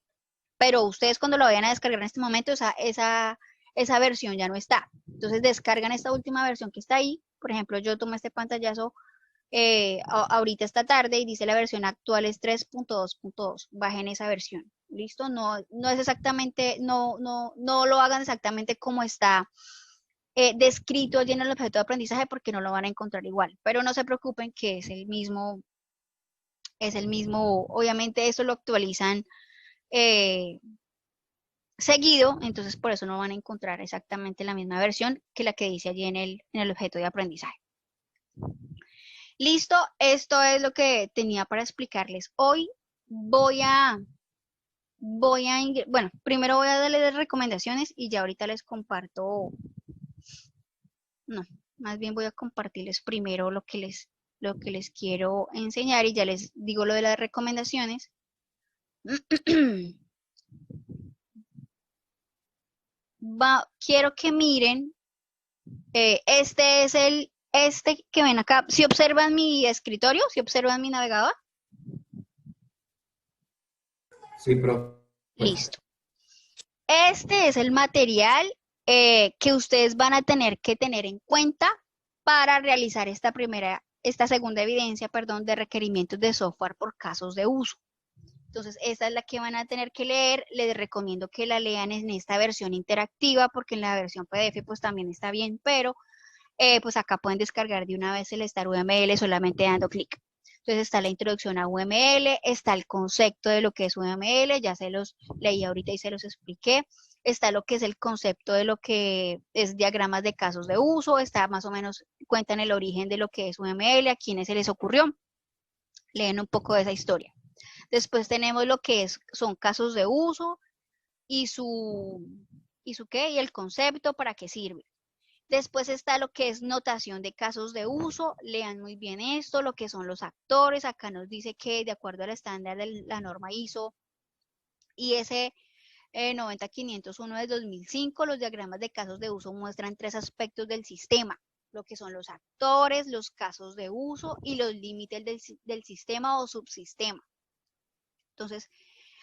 Pero ustedes cuando lo vayan a descargar en este momento, esa versión ya no está. Entonces descargan esta última versión que está ahí. Por ejemplo, yo tomé este pantallazo ahorita esta tarde y dice la versión actual es 3.2.2. Bajen esa versión. ¿Listo? No es exactamente, no lo hagan exactamente como está descrito allí en el objeto de aprendizaje porque no lo van a encontrar igual. Pero no se preocupen que es el mismo, obviamente eso lo actualizan seguido, entonces por eso no van a encontrar exactamente la misma versión que la que dice allí en el objeto de aprendizaje. Listo, esto es lo que tenía para explicarles hoy. Bueno, primero voy a darles recomendaciones y ya ahorita les comparto, no, más bien voy a compartirles primero lo que les quiero enseñar y ya les digo lo de las recomendaciones. Quiero que miren, este es este que ven acá. Si observan mi escritorio, si observan mi navegador. Sí, pero... Listo. Este es el material que ustedes van a tener que tener en cuenta para realizar esta segunda evidencia, perdón, de requerimientos de software por casos de uso. Entonces, esta es la que van a tener que leer. Les recomiendo que la lean en esta versión interactiva, porque en la versión PDF pues también está bien, pero pues acá pueden descargar de una vez el StarUML solamente dando clic. Entonces está la introducción a UML, está el concepto de lo que es UML, ya se los leí ahorita y se los expliqué. Está lo que es el concepto de lo que es diagramas de casos de uso, está más o menos, cuentan el origen de lo que es UML, a quienes se les ocurrió. Leen un poco de esa historia. Después tenemos lo que son casos de uso y y el concepto, para qué sirve. Después está lo que es notación de casos de uso, lean muy bien esto, lo que son los actores, acá nos dice que de acuerdo al estándar de la norma ISO IS 90501 de 2005, los diagramas de casos de uso muestran tres aspectos del sistema, lo que son los actores, los casos de uso y los límites del sistema o subsistema. Entonces,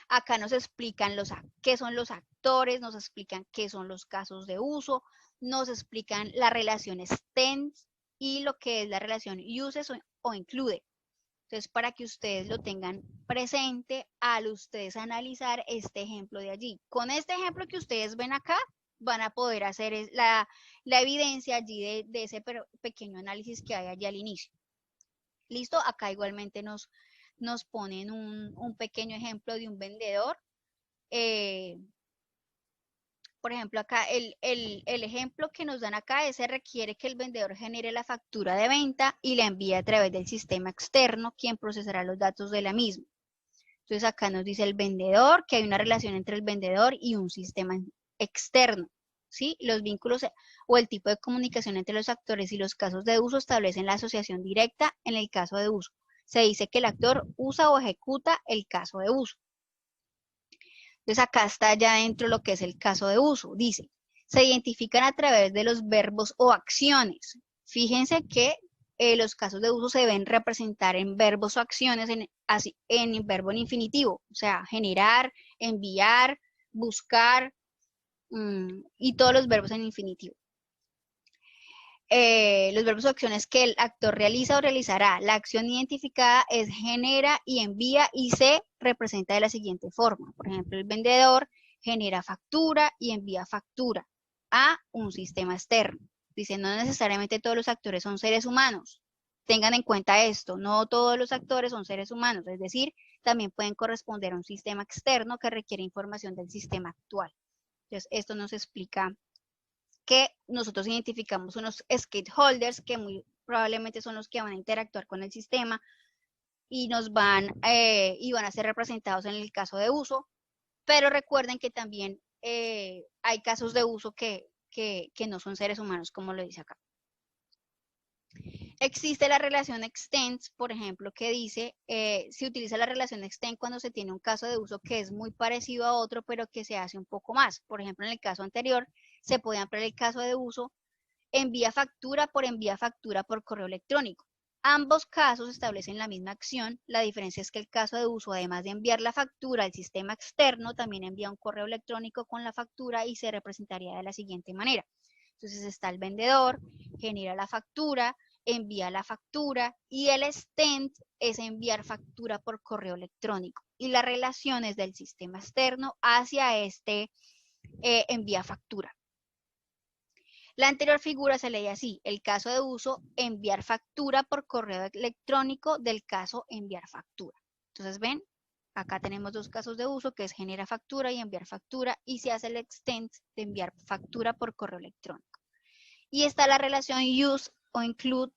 acá nos explican qué son los actores, nos explican qué son los casos de uso, nos explican la relación extends y lo que es la relación uses o include. Entonces, para que ustedes lo tengan presente al ustedes analizar este ejemplo de allí. Con este ejemplo que ustedes ven acá, van a poder hacer la evidencia allí de ese pequeño análisis que hay allí al inicio. ¿Listo? Acá igualmente nos ponen un pequeño ejemplo de un vendedor por ejemplo, acá el ejemplo que nos dan acá es: se requiere que el vendedor genere la factura de venta y la envíe a través del sistema externo, quien procesará los datos de la misma. Entonces acá nos dice el vendedor que hay una relación entre el vendedor y un sistema externo, ¿sí? Los vínculos o el tipo de comunicación entre los actores y los casos de uso establecen la asociación directa en el caso de uso. Se dice que el actor usa o ejecuta el caso de uso. Entonces acá está ya dentro lo que es el caso de uso. Dice, se identifican a través de los verbos o acciones. Fíjense que los casos de uso se deben representar en verbos o acciones en verbo en infinitivo. O sea, generar, enviar, buscar y todos los verbos en infinitivo. Los verbos o acciones que el actor realiza o realizará. La acción identificada es genera y envía y se representa de la siguiente forma. Por ejemplo, el vendedor genera factura y envía factura a un sistema externo. Dice, no necesariamente todos los actores son seres humanos. Tengan en cuenta esto, no todos los actores son seres humanos, es decir, también pueden corresponder a un sistema externo que requiere información del sistema actual. Entonces, esto nos explica que nosotros identificamos unos stakeholders que muy probablemente son los que van a interactuar con el sistema y van a ser representados en el caso de uso, pero recuerden que también hay casos de uso que no son seres humanos, como lo dice acá. Existe la relación extends, por ejemplo, que dice, se utiliza la relación extend cuando se tiene un caso de uso que es muy parecido a otro, pero que se hace un poco más. Por ejemplo, en el caso anterior, se puede ampliar el caso de uso envía factura por correo electrónico. Ambos casos establecen la misma acción. La diferencia es que el caso de uso, además de enviar la factura al sistema externo, también envía un correo electrónico con la factura y se representaría de la siguiente manera. Entonces está el vendedor, genera la factura, envía la factura y el extend es enviar factura por correo electrónico. Y la relación es del sistema externo hacia este envía factura. La anterior figura se lee así: el caso de uso, enviar factura por correo electrónico del caso enviar factura. Entonces, ven, acá tenemos dos casos de uso, que es genera factura y enviar factura, y se hace el extend de enviar factura por correo electrónico. Y está la relación use o include,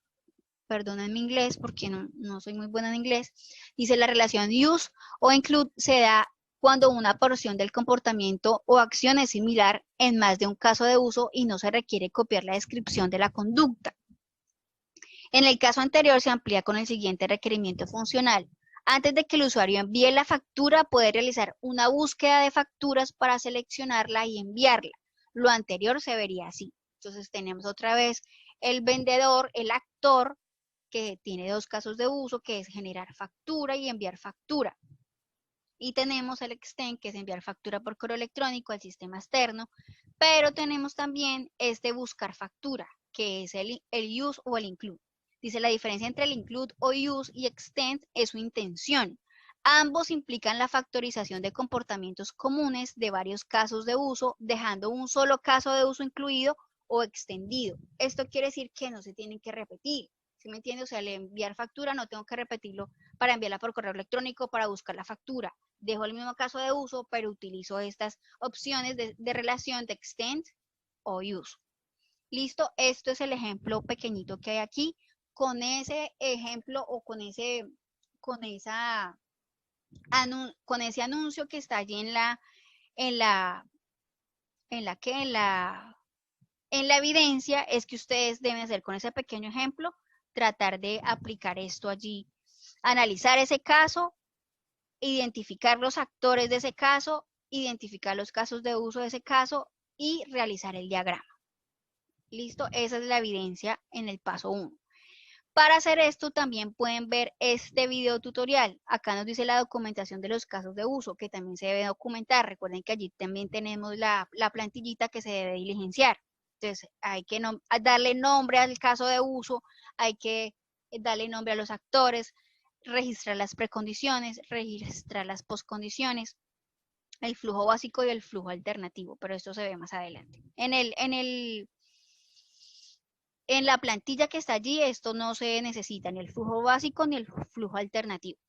perdonen mi inglés porque no soy muy buena en inglés, dice la relación use o include se da cuando una porción del comportamiento o acción es similar en más de un caso de uso y no se requiere copiar la descripción de la conducta. En el caso anterior se amplía con el siguiente requerimiento funcional. Antes de que el usuario envíe la factura, puede realizar una búsqueda de facturas para seleccionarla y enviarla. Lo anterior se vería así. Entonces tenemos otra vez el vendedor, el actor, que tiene dos casos de uso, que es generar factura y enviar factura. Y tenemos el extend, que es enviar factura por correo electrónico al sistema externo, pero tenemos también este buscar factura, que es el use o el include. Dice, la diferencia entre el include o use y extend es su intención. Ambos implican la factorización de comportamientos comunes de varios casos de uso, dejando un solo caso de uso incluido o extendido. Esto quiere decir que no se tienen que repetir. ¿Sí me entiende? O sea, al enviar factura no tengo que repetirlo para enviarla por correo electrónico, para buscar la factura. Dejo el mismo caso de uso, pero utilizo estas opciones de relación de extend o use. Listo, esto es el ejemplo pequeñito que hay aquí. Con ese ejemplo o con ese anuncio que está allí en la evidencia, es que ustedes deben hacer con ese pequeño ejemplo, tratar de aplicar esto allí, analizar ese caso, identificar los actores de ese caso, identificar los casos de uso de ese caso y realizar el diagrama. ¿Listo? Esa es la evidencia en el paso 1. Para hacer esto también pueden ver este video tutorial. Acá nos dice la documentación de los casos de uso, que también se debe documentar. Recuerden que allí también tenemos la plantillita que se debe diligenciar. Entonces hay que darle nombre al caso de uso, hay que darle nombre a los actores, registrar las precondiciones, registrar las poscondiciones, el flujo básico y el flujo alternativo, pero esto se ve más adelante. En la plantilla que está allí, esto no se necesita, ni el flujo básico ni el flujo alternativo.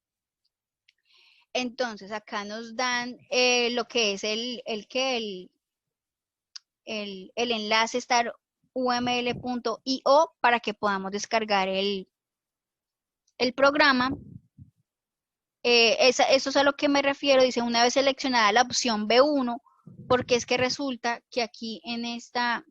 Entonces, acá nos dan lo que es el enlace staruml.io para que podamos descargar el programa. Eso es a lo que me refiero, dice una vez seleccionada la opción B1, porque es que resulta que aquí en este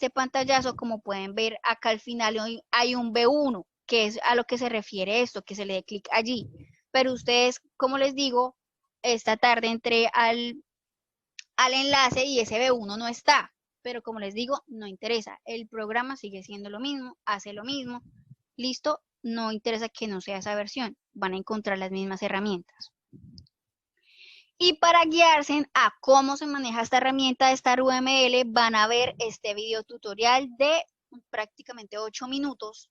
pantallazo, como pueden ver, acá al final hay un B1, que es a lo que se refiere esto, que se le dé clic allí. Pero ustedes, como les digo, esta tarde entré al enlace y ese B1 no está. Pero como les digo, no interesa. El programa sigue siendo lo mismo, hace lo mismo. Listo, no interesa que no sea esa versión. Van a encontrar las mismas herramientas. Y para guiarse a cómo se maneja esta herramienta de StarUML, van a ver este video tutorial de prácticamente 8 minutos,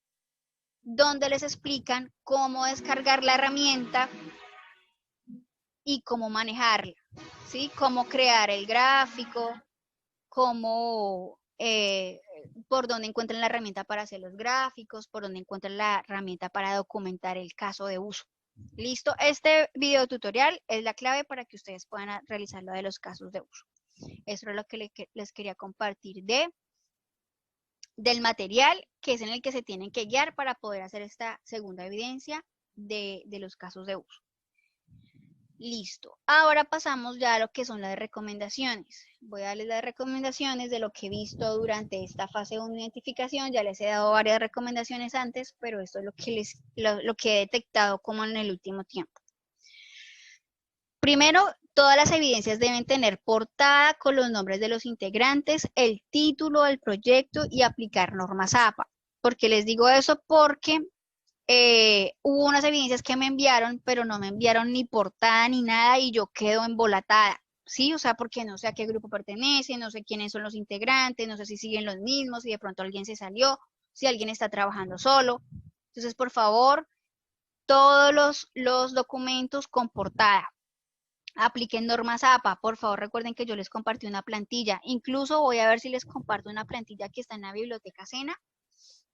donde les explican cómo descargar la herramienta y cómo manejarla, ¿sí? Cómo crear el gráfico, cómo, por dónde encuentran la herramienta para hacer los gráficos, por dónde encuentran la herramienta para documentar el caso de uso. Listo, este video tutorial es la clave para que ustedes puedan realizar lo de los casos de uso. Eso es lo que les quería compartir del material, que es en el que se tienen que guiar para poder hacer esta segunda evidencia de los casos de uso. Listo, ahora pasamos ya a lo que son las recomendaciones. Voy a darles las recomendaciones de lo que he visto durante esta fase de identificación. Ya les he dado varias recomendaciones antes, pero esto es lo que he detectado como en el último tiempo. Primero, todas las evidencias deben tener portada con los nombres de los integrantes, el título del proyecto y aplicar normas APA. ¿Por qué les digo eso? Porque hubo unas evidencias que me enviaron, pero no me enviaron ni portada ni nada y yo quedo embolatada, ¿sí? O sea, porque no sé a qué grupo pertenece, no sé quiénes son los integrantes, no sé si siguen los mismos, si de pronto alguien se salió, si alguien está trabajando solo. Entonces, por favor, todos los documentos con portada. Apliquen normas APA, por favor recuerden que yo les compartí una plantilla, incluso voy a ver si les comparto una plantilla que está en la biblioteca Sena,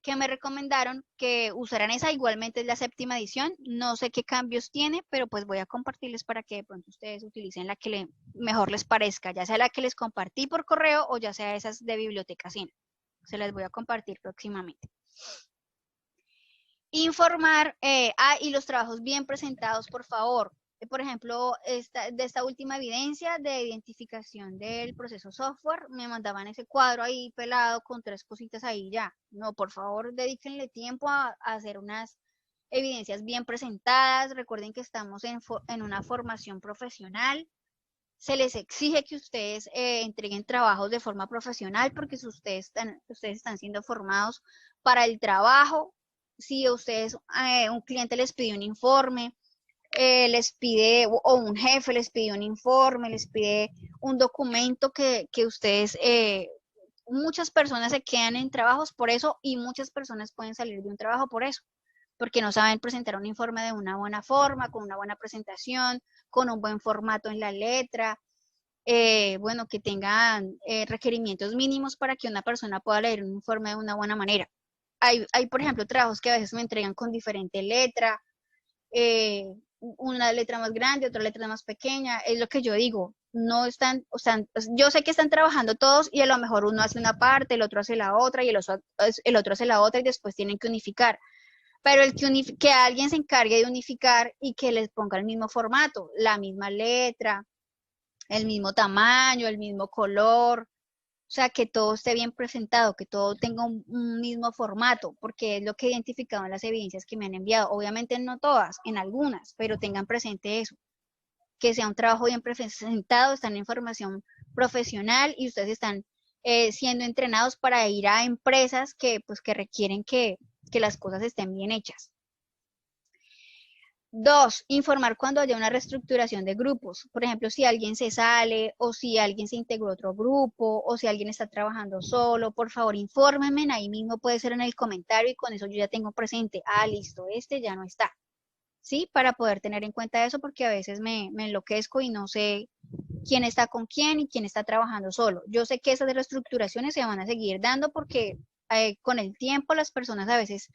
que me recomendaron que usaran esa, igualmente es la 7ª edición, no sé qué cambios tiene, pero pues voy a compartirles para que de pronto ustedes utilicen la que mejor les parezca, ya sea la que les compartí por correo o ya sea esas de biblioteca Sena, se las voy a compartir próximamente. Informar, y los trabajos bien presentados, por favor. Por ejemplo, de esta última evidencia de identificación del proceso software, me mandaban ese cuadro ahí pelado con 3 cositas ahí ya. No, por favor, dedíquenle tiempo a hacer unas evidencias bien presentadas. Recuerden que estamos en una formación profesional. Se les exige que ustedes entreguen trabajos de forma profesional porque ustedes están siendo formados para el trabajo. Si a ustedes, un cliente les pide un informe, les pide, o un jefe les pide un informe, les pide un documento que ustedes, muchas personas se quedan en trabajos por eso y muchas personas pueden salir de un trabajo por eso, porque no saben presentar un informe de una buena forma, con una buena presentación, con un buen formato en la letra, bueno, que tengan requerimientos mínimos para que una persona pueda leer un informe de una buena manera. Hay, por ejemplo, trabajos que a veces me entregan con diferente letra, una letra más grande, otra letra más pequeña, es lo que yo digo, no están, o sea, yo sé que están trabajando todos y a lo mejor uno hace una parte, el otro hace la otra y el otro hace la otra y después tienen que unificar, pero que alguien se encargue de unificar y que les ponga el mismo formato, la misma letra, el mismo tamaño, el mismo color, o sea, que todo esté bien presentado, que todo tenga un mismo formato, porque es lo que he identificado en las evidencias que me han enviado. Obviamente no todas, en algunas, pero tengan presente eso. Que sea un trabajo bien presentado, están en formación profesional y ustedes están siendo entrenados para ir a empresas que requieren que las cosas estén bien hechas. 2, informar cuando haya una reestructuración de grupos. Por ejemplo, si alguien se sale o si alguien se integró a otro grupo o si alguien está trabajando solo, por favor, infórmenme. Ahí mismo puede ser en el comentario y con eso yo ya tengo presente, listo, este ya no está. ¿Sí? Para poder tener en cuenta eso porque a veces me enloquezco y no sé quién está con quién y quién está trabajando solo. Yo sé que esas reestructuraciones se van a seguir dando porque con el tiempo las personas a veces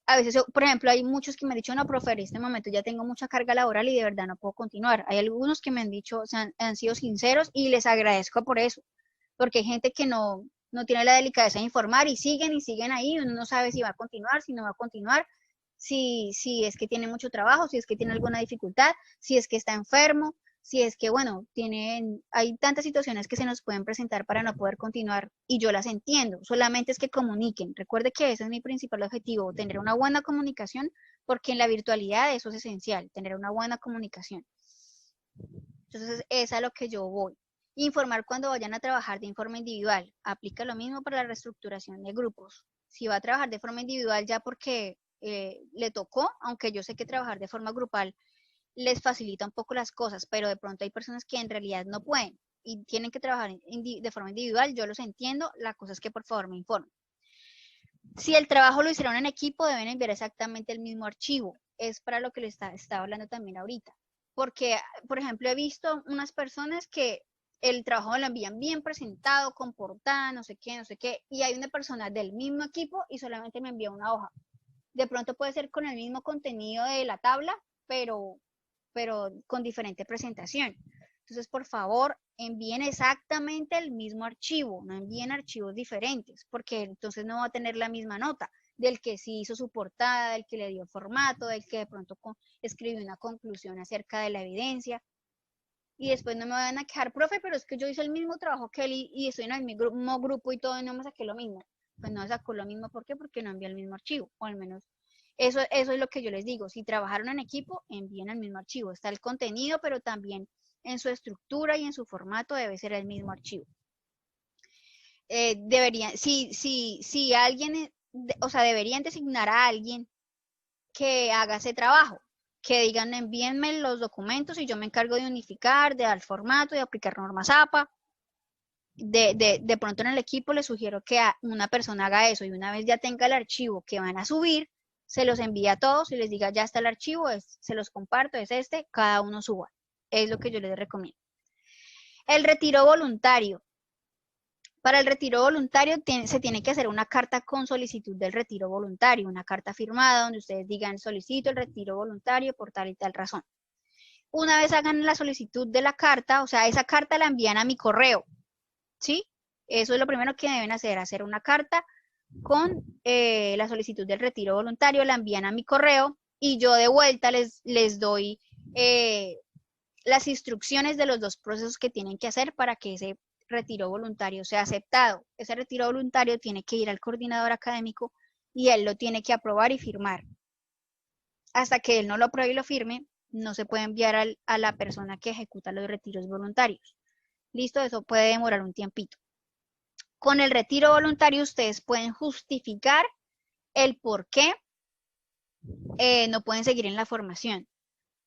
a veces, por ejemplo, hay muchos que me han dicho, no, profe, en este momento ya tengo mucha carga laboral y de verdad no puedo continuar. Hay algunos que me han dicho, o sea, han sido sinceros y les agradezco por eso, porque hay gente que no tiene la delicadeza de informar y siguen ahí, uno no sabe si va a continuar, si no va a continuar, si es que tiene mucho trabajo, si es que tiene alguna dificultad, si es que está enfermo, si es que, bueno, hay tantas situaciones que se nos pueden presentar para no poder continuar y yo las entiendo, solamente es que comuniquen. Recuerde que ese es mi principal objetivo, tener una buena comunicación, porque en la virtualidad eso es esencial, tener una buena comunicación. Entonces, es a lo que yo voy. Informar cuando vayan a trabajar de forma individual. Aplica lo mismo para la reestructuración de grupos. Si va a trabajar de forma individual ya porque le tocó, aunque yo sé que trabajar de forma grupal les facilita un poco las cosas, pero de pronto hay personas que en realidad no pueden y tienen que trabajar de forma individual, yo los entiendo, la cosa es que por favor me informen. Si el trabajo lo hicieron en equipo, deben enviar exactamente el mismo archivo, es para lo que le estaba hablando también ahorita, porque, por ejemplo, he visto unas personas que el trabajo lo envían bien presentado, con portada, no sé qué, y hay una persona del mismo equipo y solamente me envía una hoja. De pronto puede ser con el mismo contenido de la tabla, pero con diferente presentación. Entonces, por favor, envíen exactamente el mismo archivo, no envíen archivos diferentes, porque entonces no va a tener la misma nota del que sí hizo su portada, del que le dio formato, del que de pronto escribió una conclusión acerca de la evidencia. Y después no me van a quejar, profe, pero es que yo hice el mismo trabajo que él y estoy en el mismo grupo y todo y no me saqué lo mismo. Pues no sacó lo mismo, ¿por qué? Porque no envió el mismo archivo, o al menos eso es lo que yo les digo. Si trabajaron en equipo, envíen el mismo archivo. Está el contenido, pero también en su estructura y en su formato debe ser el mismo archivo. Si alguien, o sea, deberían designar a alguien que haga ese trabajo, que digan, envíenme los documentos y yo me encargo de unificar, de dar formato, de aplicar normas APA. De pronto en el equipo les sugiero que una persona haga eso y una vez ya tenga el archivo que van a subir, se los envía a todos y les diga, ya está el archivo, se los comparto, es este, cada uno suba. Es lo que yo les recomiendo. El retiro voluntario. Para el retiro voluntario se tiene que hacer una carta con solicitud del retiro voluntario, una carta firmada donde ustedes digan, solicito el retiro voluntario por tal y tal razón. Una vez hagan la solicitud de la carta, o sea, esa carta la envían a mi correo, ¿sí? Eso es lo primero que deben hacer una carta con la solicitud del retiro voluntario, la envían a mi correo y yo de vuelta les doy las instrucciones de los dos procesos que tienen que hacer para que ese retiro voluntario sea aceptado. Ese retiro voluntario tiene que ir al coordinador académico y él lo tiene que aprobar y firmar. Hasta que él no lo apruebe y lo firme, no se puede enviar a la persona que ejecuta los retiros voluntarios. Listo, eso puede demorar un tiempito. Con el retiro voluntario ustedes pueden justificar el por qué no pueden seguir en la formación.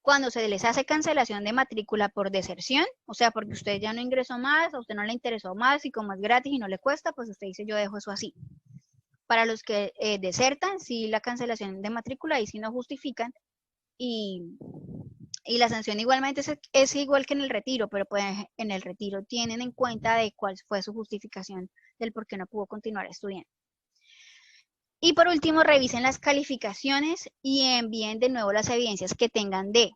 Cuando se les hace cancelación de matrícula por deserción, o sea, porque usted ya no ingresó más, a usted no le interesó más y como es gratis y no le cuesta, pues usted dice yo dejo eso así. Para los que desertan, sí la cancelación de matrícula ahí sí no justifican y la sanción igualmente es igual que en el retiro, pero pues en el retiro tienen en cuenta de cuál fue su justificación del por qué no pudo continuar estudiando. Y por último, revisen las calificaciones y envíen de nuevo las evidencias que tengan de.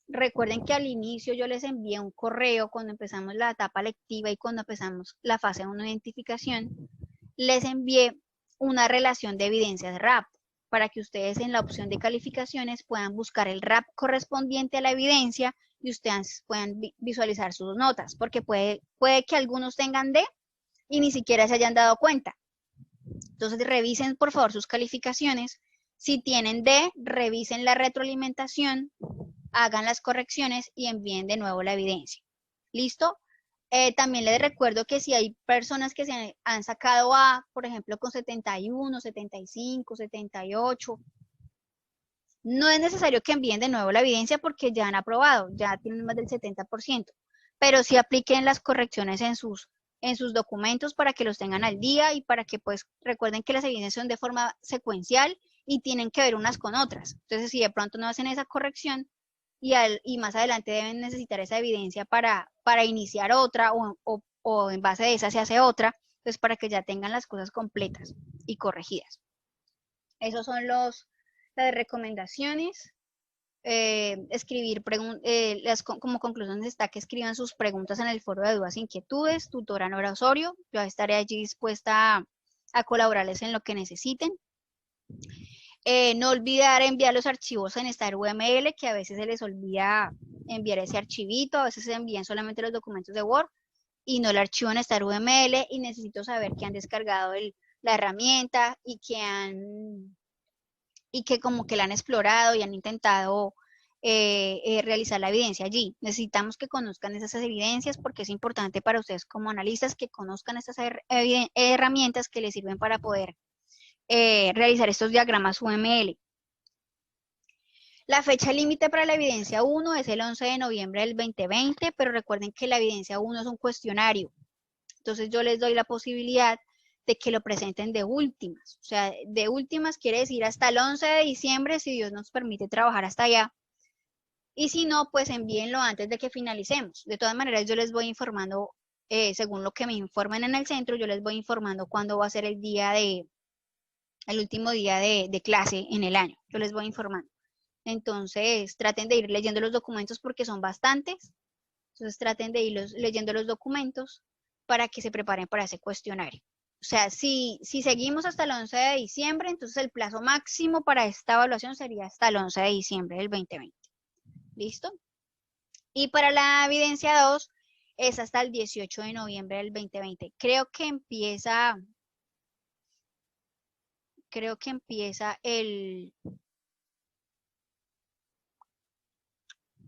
Recuerden que al inicio yo les envié un correo cuando empezamos la etapa lectiva y cuando empezamos la fase 1 de identificación, les envié una relación de evidencias RAP para que ustedes en la opción de calificaciones puedan buscar el RAP correspondiente a la evidencia y ustedes puedan visualizar sus notas, porque puede que algunos tengan D y ni siquiera se hayan dado cuenta. Entonces revisen por favor sus calificaciones. Si tienen D, revisen la retroalimentación, hagan las correcciones y envíen de nuevo la evidencia. ¿Listo? También les recuerdo que si hay personas que se han sacado A, por ejemplo, con 71, 75, 78, no es necesario que envíen de nuevo la evidencia porque ya han aprobado, ya tienen más del 70%, pero sí apliquen las correcciones en sus documentos para que los tengan al día y para que pues recuerden que las evidencias son de forma secuencial y tienen que ver unas con otras. Entonces, si de pronto no hacen esa corrección, y más adelante deben necesitar esa evidencia para iniciar otra o en base de esa se hace otra, pues para que ya tengan las cosas completas y corregidas. Esos son las recomendaciones, escribir como conclusiones está que escriban sus preguntas en el foro de dudas e inquietudes, tutora Nora Osorio, yo estaré allí dispuesta a colaborarles en lo que necesiten. No olvidar enviar los archivos en Star UML, que a veces se les olvida enviar ese archivito, a veces se envían solamente los documentos de Word y no el archivo en Star UML, y necesito saber que han descargado la herramienta y que como que la han explorado y han intentado realizar la evidencia allí. Necesitamos que conozcan esas evidencias porque es importante para ustedes como analistas que conozcan estas herramientas que les sirven para poder realizar estos diagramas UML. La fecha límite para la evidencia 1 es el 11 de noviembre del 2020, pero recuerden que la evidencia 1 es un cuestionario. Entonces yo les doy la posibilidad de que lo presenten de últimas. O sea, de últimas quiere decir hasta el 11 de diciembre, si Dios nos permite trabajar hasta allá. Y si no, pues envíenlo antes de que finalicemos. De todas maneras, yo les voy informando, según lo que me informen en el centro, yo les voy informando cuándo va a ser el último día de clase en el año. Yo les voy informando. Entonces, traten de ir leyendo los documentos porque son bastantes. Entonces, traten de ir leyendo los documentos para que se preparen para ese cuestionario. O sea, si seguimos hasta el 11 de diciembre, entonces el plazo máximo para esta evaluación sería hasta el 11 de diciembre del 2020. ¿Listo? Y para la evidencia 2 es hasta el 18 de noviembre del 2020. Creo que empieza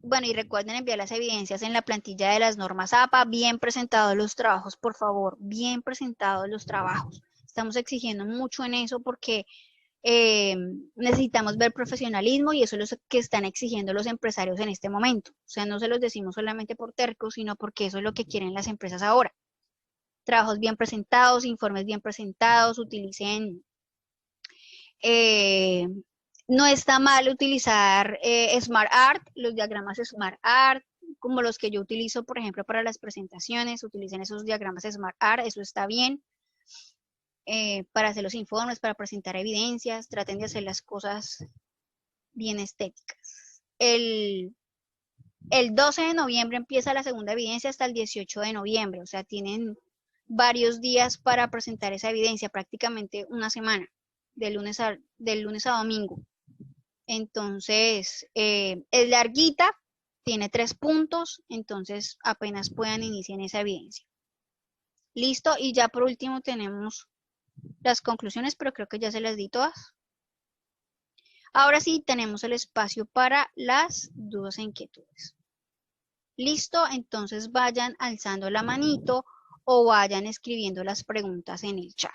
Bueno, y recuerden enviar las evidencias en la plantilla de las normas APA, bien presentados los trabajos, por favor, bien presentados los trabajos. Estamos exigiendo mucho en eso porque necesitamos ver profesionalismo y eso es lo que están exigiendo los empresarios en este momento. O sea, no se los decimos solamente por tercos, sino porque eso es lo que quieren las empresas ahora. Trabajos bien presentados, informes bien presentados, utilicen... no está mal utilizar Smart Art, los diagramas Smart Art, como los que yo utilizo, por ejemplo, para las presentaciones, utilicen esos diagramas Smart Art, eso está bien. Para hacer los informes, para presentar evidencias, traten de hacer las cosas bien estéticas. El 12 de noviembre empieza la segunda evidencia hasta el 18 de noviembre, o sea, tienen varios días para presentar esa evidencia, prácticamente una semana, de lunes a domingo. Entonces, es larguita, tiene 3 puntos, entonces apenas puedan iniciar esa evidencia. Listo, y ya por último tenemos las conclusiones, pero creo que ya se las di todas. Ahora sí, tenemos el espacio para las dudas e inquietudes. Listo, entonces vayan alzando la manito o vayan escribiendo las preguntas en el chat.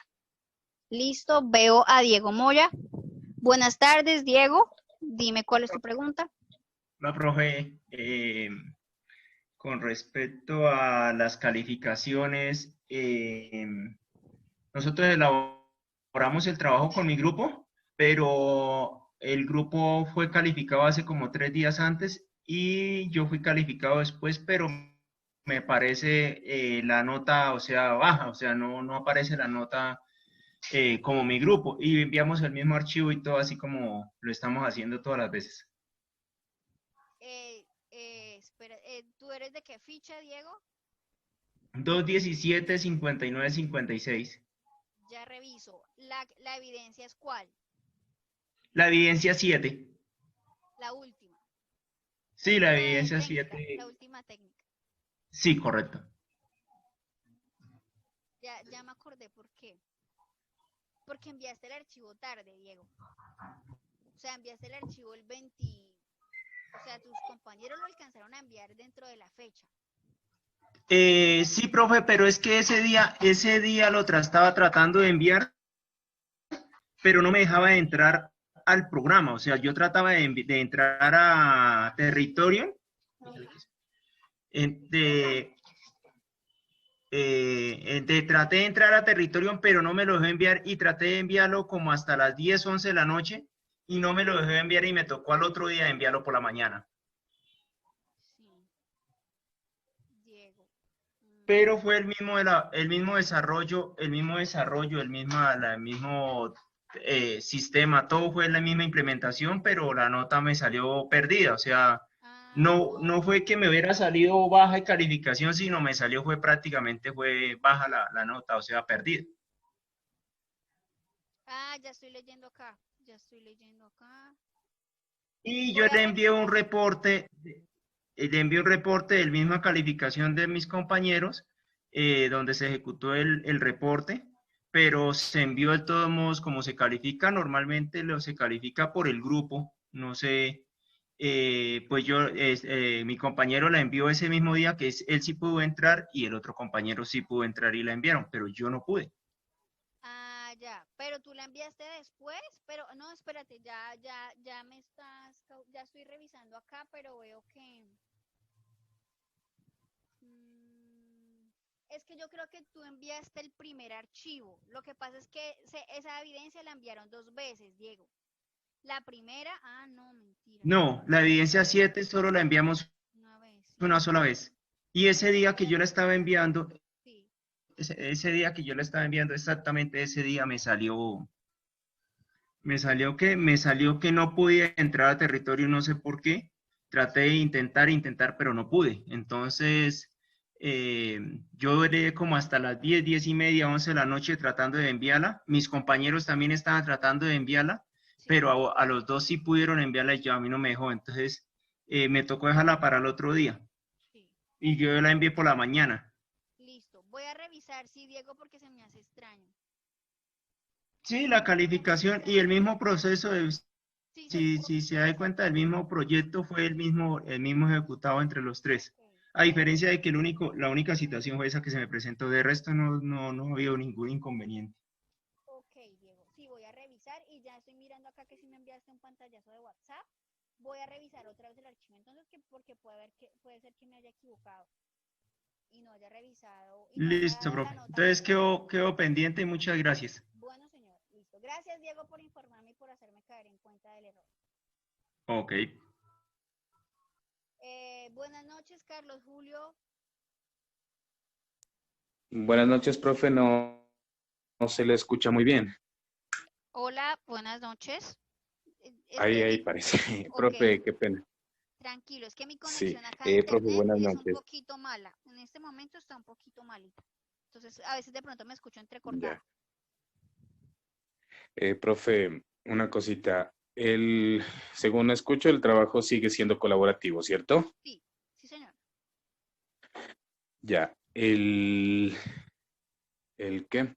Listo, veo a Diego Moya. Buenas tardes, Diego. Dime cuál es tu pregunta. Hola, profe. Con respecto a las calificaciones, nosotros elaboramos el trabajo con mi grupo, pero el grupo fue calificado hace como 3 días antes y yo fui calificado después, pero me parece la nota, o sea, baja, o sea, no aparece la nota como mi grupo, y enviamos el mismo archivo y todo así como lo estamos haciendo todas las veces. Espera, ¿tú eres de qué ficha, Diego? 217, 59, 56. Ya reviso. ¿La evidencia es cuál? La evidencia 7. La última. Sí, la evidencia técnica, 7. La última técnica. Sí, correcto. Ya me acordé por qué. Porque enviaste el archivo tarde, Diego. O sea, enviaste el archivo el 20... O sea, tus compañeros lo alcanzaron a enviar dentro de la fecha. Sí, profe, pero es que ese día lo estaba tratando de enviar, pero no me dejaba de entrar al programa. O sea, yo trataba de entrar a Territorio, traté de entrar a Territorio, pero no me lo dejó enviar y traté de enviarlo como hasta las 10, 11 de la noche y no me lo dejó enviar y me tocó al otro día enviarlo por la mañana. Sí. Diego. Pero fue el mismo desarrollo, el mismo sistema, todo fue la misma implementación, pero la nota me salió perdida. O sea, no fue que me hubiera salido baja de calificación, sino me salió prácticamente fue baja la nota, o sea, perdida. Ya estoy leyendo acá. Ya estoy leyendo acá. Y yo le envié un reporte, de la misma calificación de mis compañeros, donde se ejecutó el reporte, pero se envió de todos modos como se califica normalmente, se califica por el grupo, no sé, pues mi compañero la envió ese mismo día, que él sí pudo entrar y el otro compañero sí pudo entrar y la enviaron, pero yo no pude. Ya, pero tú la enviaste después, pero no, espérate, ya estoy revisando acá, pero veo que es que yo creo que tú enviaste el primer archivo. Lo que pasa es que esa evidencia la enviaron 2 veces, Diego. La primera, no, mentira. No, la evidencia 7 solo la enviamos una sola vez. Y ese día que yo la estaba enviando, sí. ese día que yo la estaba enviando, exactamente ese día me salió que no podía entrar a territorio, no sé por qué. Traté de intentar, pero no pude. Entonces, yo duré como hasta las 10, 10 y media, 11 de la noche tratando de enviarla. Mis compañeros también estaban tratando de enviarla, sí, pero a los dos sí pudieron enviarla y yo, a mí no me dejó. Entonces, me tocó dejarla para el otro día. Sí. Y yo la envié por la mañana. Listo. Voy a revisar, sí, Diego, porque se me hace extraño. Sí, la calificación y el mismo proceso de... Si se da cuenta, el mismo proyecto fue el mismo ejecutado entre los tres. A diferencia de que la única situación fue esa que se me presentó. De resto no ha habido ningún inconveniente. Ok, Diego. Sí, voy a revisar y ya estoy mirando acá que si me enviaste un pantallazo de WhatsApp. Voy a revisar otra vez el archivo entonces porque puede ser que me haya equivocado y no haya revisado. Listo, profe. Entonces quedo pendiente y muchas gracias. Bueno, señor. Listo. Gracias, Diego, por informarme y por hacerme caer en cuenta del error. Ok. Buenas noches, Carlos Julio. Buenas noches, profe. No se le escucha muy bien. Hola, buenas noches. Ahí parece. Okay. Profe, qué pena. Tranquilo, es que mi conexión acá de internet profe, buenas es noches. un poquito mala. En este momento está un poquito malita. Entonces, a veces de pronto me escucho entrecortado. Profe, una cosita. Según escucho, el trabajo sigue siendo colaborativo, ¿cierto? Sí, sí, señor. Ya. ¿El qué?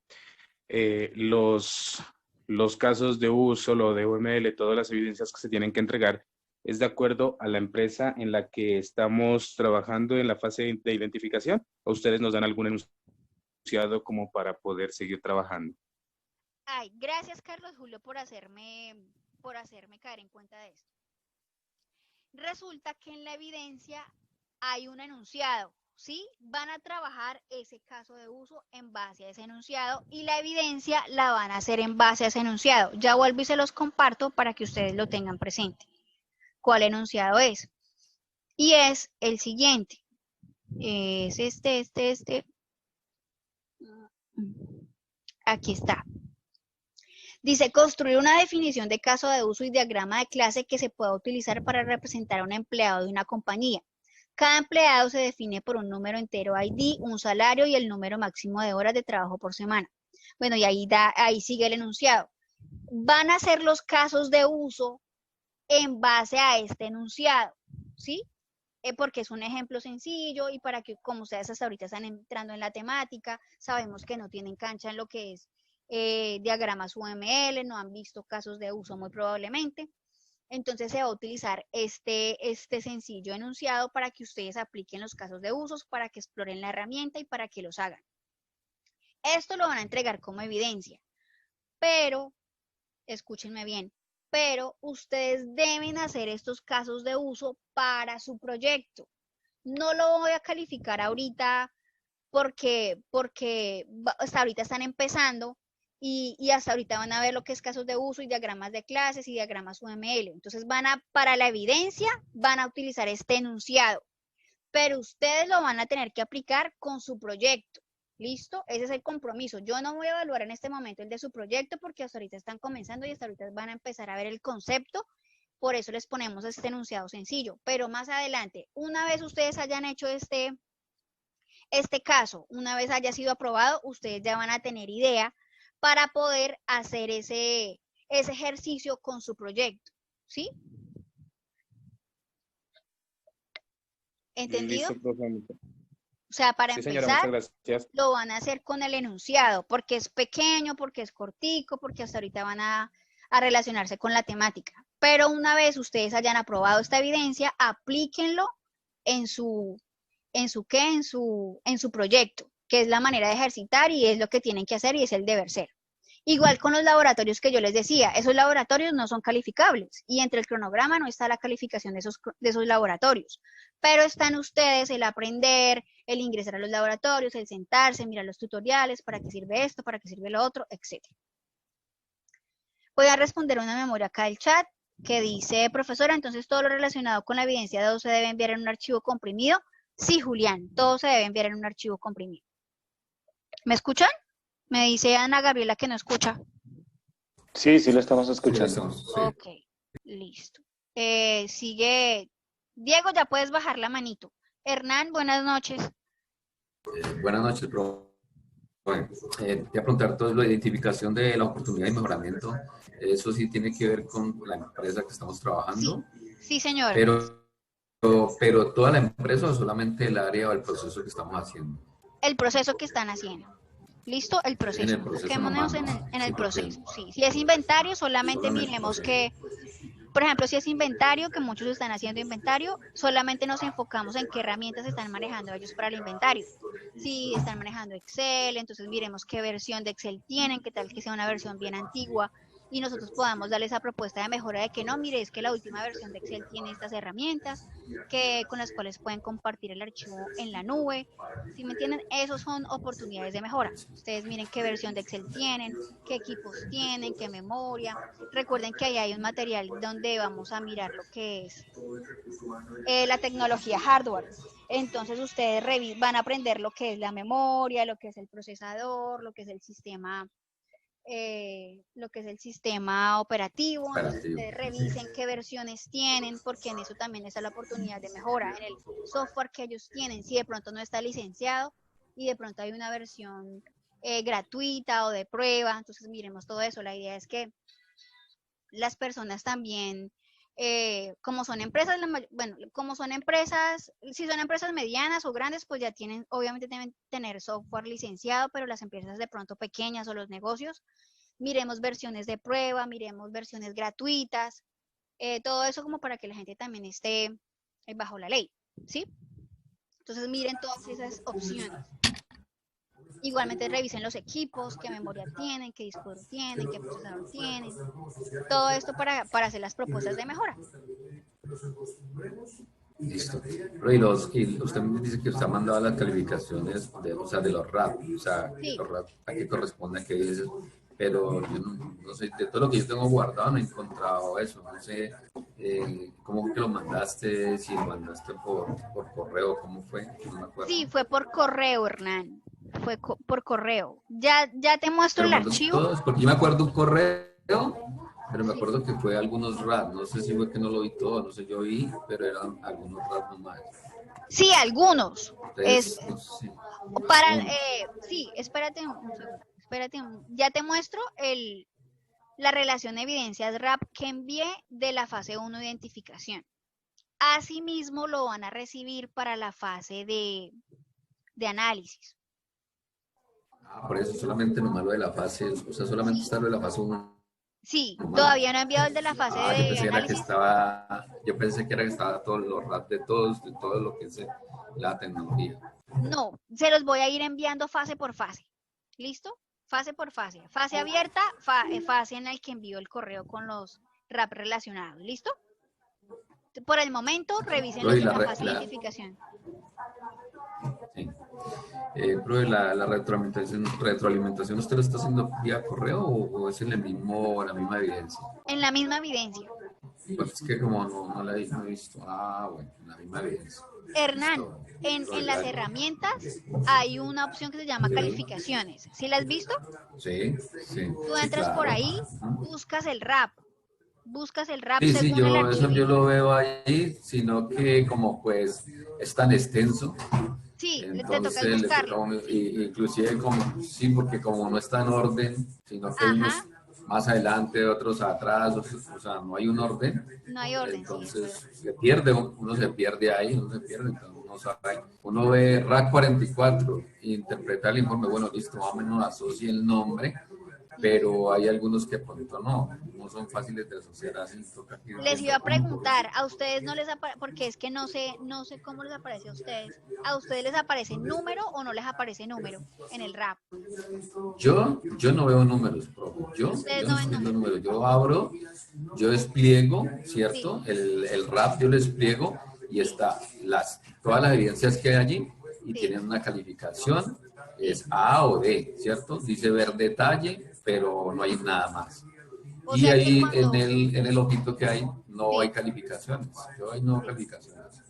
Los casos de uso, lo de UML, todas las evidencias que se tienen que entregar, ¿es de acuerdo a la empresa en la que estamos trabajando en la fase de identificación? ¿O ustedes nos dan algún enunciado como para poder seguir trabajando? Ay, gracias, Carlos Julio, por hacerme caer en cuenta de esto. Resulta que en la evidencia hay un enunciado, ¿sí? Van a trabajar ese caso de uso en base a ese enunciado y la evidencia la van a hacer en base a ese enunciado. Ya vuelvo y se los comparto para que ustedes lo tengan presente. ¿Cuál enunciado es? Y es el siguiente. Es este. Aquí está. Dice, construir una definición de caso de uso y diagrama de clase que se pueda utilizar para representar a un empleado de una compañía. Cada empleado se define por un número entero ID, un salario y el número máximo de horas de trabajo por semana. Bueno, y ahí sigue el enunciado. Van a ser los casos de uso en base a este enunciado, ¿sí? Porque es un ejemplo sencillo y para que, como ustedes hasta ahorita están entrando en la temática, sabemos que no tienen cancha en lo que es diagramas UML, no han visto casos de uso muy probablemente. Entonces se va a utilizar este sencillo enunciado para que ustedes apliquen los casos de usos, para que exploren la herramienta y para que los hagan. Esto lo van a entregar como evidencia, pero, escúchenme bien, pero ustedes deben hacer estos casos de uso para su proyecto. No lo voy a calificar ahorita porque hasta ahorita están empezando y hasta ahorita van a ver lo que es casos de uso y diagramas de clases y diagramas UML. Entonces para la evidencia, van a utilizar este enunciado, pero ustedes lo van a tener que aplicar con su proyecto. ¿Listo? Ese es el compromiso. Yo no voy a evaluar en este momento el de su proyecto porque hasta ahorita están comenzando y hasta ahorita van a empezar a ver el concepto. Por eso les ponemos este enunciado sencillo. Pero más adelante, una vez ustedes hayan hecho este caso, una vez haya sido aprobado, ustedes ya van a tener idea para poder hacer ese ejercicio con su proyecto. ¿Sí? ¿Entendido? Listo, profe. O sea, para Sí, señora, empezar, muchas gracias. lo van a hacer con el enunciado, porque es pequeño, porque es cortico, porque hasta ahorita van a relacionarse con la temática. Pero una vez ustedes hayan aprobado esta evidencia, aplíquenlo en su proyecto, que es la manera de ejercitar y es lo que tienen que hacer y es el deber ser. Igual con los laboratorios que yo les decía, esos laboratorios no son calificables y entre el cronograma no está la calificación de esos laboratorios, pero están ustedes el aprender, el ingresar a los laboratorios, el sentarse, mirar los tutoriales, para qué sirve esto, para qué sirve lo otro, etc. Voy a responder una memoria acá del chat que dice, profesora, entonces todo lo relacionado con la evidencia 2 se debe enviar en un archivo comprimido. Sí, Julián, todo se debe enviar en un archivo comprimido. ¿Me escuchan? Me dice Ana Gabriela que no escucha. Sí, sí lo estamos escuchando. Sí. Ok, listo. Sigue. Diego, ya puedes bajar la manito. Hernán, buenas noches. Buenas noches, profe. Te voy a preguntar todo lo de identificación de la oportunidad y mejoramiento. Eso sí tiene que ver con la empresa que estamos trabajando. Sí, señor. Pero toda la empresa o solamente el área o el proceso que estamos haciendo. El proceso que están haciendo. ¿Listo? El proceso. En el proceso Busquémonos nomás, en el sí, proceso. Sí. Si es inventario, solamente miremos que, por ejemplo, si es inventario, que muchos están haciendo inventario, solamente nos enfocamos en qué herramientas están manejando ellos para el inventario. Si están manejando Excel, entonces miremos qué versión de Excel tienen, qué tal que sea una versión bien antigua, y nosotros podamos darle esa propuesta de mejora de que no, mire, es que la última versión de Excel tiene estas herramientas con las cuales pueden compartir el archivo en la nube. ¿Sí me entienden? Esos son oportunidades de mejora. Ustedes miren qué versión de Excel tienen, qué equipos tienen, qué memoria. Recuerden que ahí hay un material donde vamos a mirar lo que es la tecnología hardware. Entonces ustedes van a aprender lo que es la memoria, lo que es el procesador, lo que es el sistema operativo. Entonces ustedes revisen qué versiones tienen, porque en eso también está la oportunidad de mejora, en el software que ellos tienen, si de pronto no está licenciado y de pronto hay una versión gratuita o de prueba. Entonces miremos todo eso. La idea es que las personas también, como son empresas, si son empresas medianas o grandes, pues ya tienen, obviamente deben tener software licenciado, pero las empresas de pronto pequeñas o los negocios, miremos versiones de prueba, miremos versiones gratuitas, todo eso como para que la gente también esté bajo la ley, ¿sí? Entonces miren todas esas opciones. Igualmente revisen los equipos, qué memoria tienen, qué disco duro tienen, qué procesador tienen. Todo esto para hacer las propuestas de mejora. Listo. Y usted me dice que usted ha mandado las calificaciones de los RAP, Sí. los RAP, a qué corresponde, a qué dice, pero yo no sé, de todo lo que yo tengo guardado no he encontrado eso, no sé cómo que lo mandaste, si lo mandaste por correo, cómo fue, no me acuerdo. Sí, fue por correo, Hernán. Fue por correo. Ya te muestro el archivo. Todos, porque yo me acuerdo un correo, pero me acuerdo que fue algunos RAP, no sé si fue que no lo vi todo, no sé, yo vi, pero eran algunos RAP nomás. Sí, algunos. Entonces, no sé. Sí, espérate, ya te muestro la relación de evidencias RAP que envié de la fase 1 de identificación. Asimismo, lo van a recibir para la fase de análisis. Por eso solamente nomás lo de la fase, o sea, solamente está lo de la fase 1. Sí, todavía no he enviado el de la fase de análisis. Yo pensé que estaba todos los RAP de todo lo que es la tecnología. No, se los voy a ir enviando fase por fase. ¿Listo? Fase por fase. Fase abierta, fase en la que envío el correo con los RAP relacionados. ¿Listo? Por el momento, revisen los de la fase de identificación. Sí. Pero la retroalimentación, ¿usted lo está haciendo vía correo o es en la misma evidencia? En la misma evidencia. Pues es que como no la he visto. Ah, bueno, en la misma evidencia. Hernán, Listo. en las herramientas hay una opción que se llama Sí. calificaciones. ¿Sí la has visto? Sí, sí, Tú sí, entras por claro. ahí, Ujú. buscas el RAP Sí, sí, según el eso yo archivo. lo veo ahí, sino que como pues es tan extenso, Sí, te toca entonces le toca a buscarlo. uno, inclusive como, sí, porque como no está en orden, sino que hay Ajá, unos más adelante, otros atrás, o sea, no hay un orden, no hay orden, sí, es verdad. entonces se pierde, uno se pierde ahí, uno se pierde, entonces uno sabe, uno ve RAC 44 e interpreta el informe, bueno, listo, más o menos asocia el nombre, pero hay algunos que pronto no son fáciles de asociar así, toca ir Les viendo iba a cómo por eso. preguntar, a ustedes no les aparece, porque es que no sé cómo les aparece a ustedes les aparece número o no les aparece número en el RAP. Yo no veo números, profe. Ustedes Yo no no ven estoy viendo números. números. Yo abro, yo despliego, Sí, ¿cierto? El RAP yo lo despliego y sí, está todas las evidencias que hay allí y sí, tienen una calificación, sí. es A o D, ¿cierto? Dice ver detalle, pero no hay nada más. O Y sea que ahí cuando, en el ojito que hay no hay sí, calificaciones. Yo ahí no sí, calificaciones.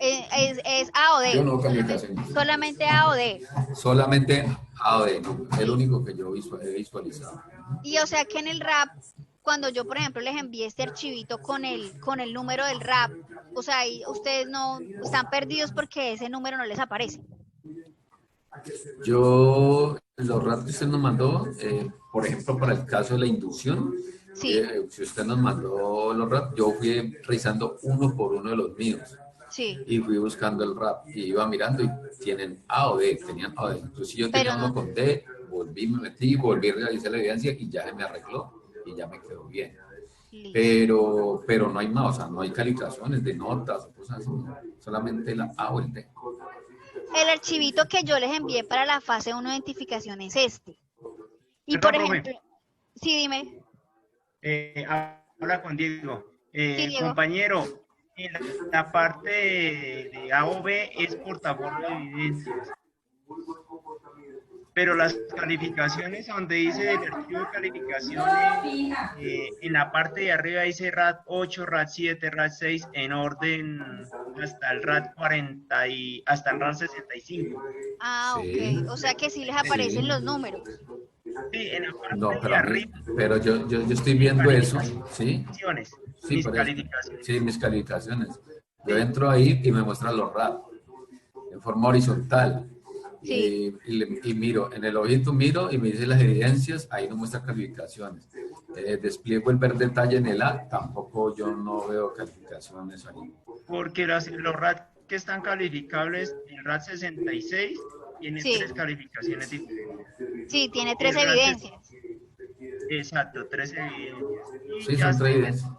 es A o Yo D, no calificaciones. solamente A o D. Solamente A o D, no, el Sí. único que yo he visualizado. Y o sea que en el RAP, cuando yo, por ejemplo, les envié este archivito con el número del RAP, o sea, ahí ustedes no están perdidos porque ese número no les aparece. Yo, los ratos que usted nos mandó, por ejemplo, para el caso de la inducción, Sí, si usted nos mandó los ratos, yo fui revisando uno por uno de los míos sí, y fui buscando el rap y iba mirando y tienen A o D, tenían A o D. Entonces, si yo tenía pero uno no, con D, volví, me metí, volví a realizar la evidencia y ya se me arregló y ya me quedó bien. listo. Pero no hay más, o sea, no hay calificaciones de notas o cosas así, no. Solamente la A o el D. El archivito que yo les envié para la fase 1 de identificación es este. Y por Perdón, profe. ejemplo, sí, dime, Habla con Diego. sí, Diego. Compañero, en la parte de A o B es portafolio de evidencias, pero las calificaciones donde dice el archivo de calificaciones, en la parte de arriba dice RAT 8, RAT 7, RAT 6 en orden hasta el RAT 40 y hasta el RAT 65. Ah, ok. Sí, O sea que sí les sí. aparecen los números. Sí, en la No, parte de pero a mí, arriba, pero yo estoy mis viendo eso, ¿sí? calificaciones, Sí, mis por eso. Sí, calificaciones. mis calificaciones. Yo Sí, entro ahí y me muestran los RAP en forma horizontal. Sí, Y miro, en el ojito miro y me dice las evidencias, ahí no muestra calificaciones. Despliego el ver detalle en el A, tampoco yo no veo calificaciones ahí. porque los RAT que están calificables, el RAT 66 tiene sí, tres calificaciones diferentes. sí, tiene Y tres el RAT evidencias. exacto, tres evidencias. Y Sí, ya son tres evidencias.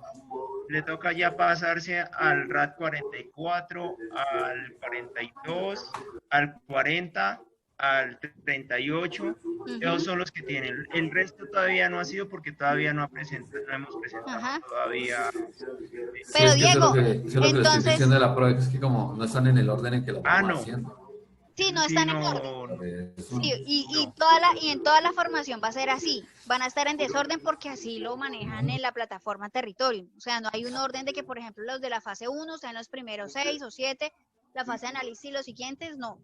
le toca ya pasarse al RAT 44, al 42, al 40, al 38. Esos Ujú, son los que tienen. El resto todavía no ha sido porque todavía no hemos presentado ajá. todavía. Sí, Pero es que Diego, eso es lo que le estoy diciendo entonces, de la prueba, es que como no están en el orden en que lo Ah, vamos no, haciendo. sí, no sí, están en orden. no, Por eso. Sí, no. y en toda la formación va a ser así. Van a estar en desorden porque así lo manejan en la plataforma territorio. O sea, no hay un orden de que, por ejemplo, los de la fase 1 sean los primeros 6 o 7, la fase de análisis y los siguientes, no.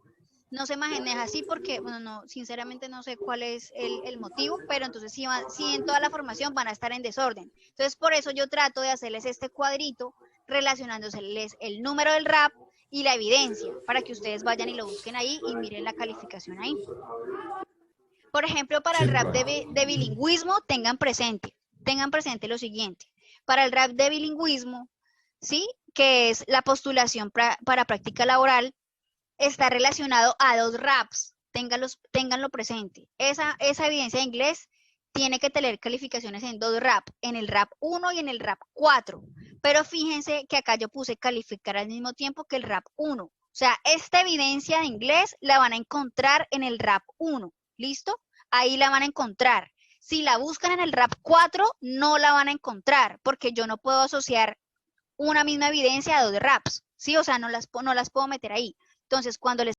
No se maneja así porque, bueno, no, sinceramente no sé cuál es el motivo, pero entonces sí en toda la formación van a estar en desorden. Entonces, por eso yo trato de hacerles este cuadrito relacionándoseles el número del RAP y la evidencia, para que ustedes vayan y lo busquen ahí y miren la calificación ahí. Por ejemplo, para Sí, el RAP profe. de bilingüismo, tengan presente lo siguiente. Para el RAP de bilingüismo, ¿sí? Que es la postulación para práctica laboral, está relacionado a dos RAPs. Ténganlo presente. Esa evidencia de inglés tiene que tener calificaciones en dos RAP, en el RAP 1 y en el RAP 4. Pero fíjense que acá yo puse calificar al mismo tiempo que el RAP 1. O sea, esta evidencia de inglés la van a encontrar en el RAP 1. ¿Listo? Ahí la van a encontrar. Si la buscan en el RAP 4, no la van a encontrar, porque yo no puedo asociar una misma evidencia a dos RAPs. ¿Sí? O sea, no las puedo meter ahí. Entonces, cuando les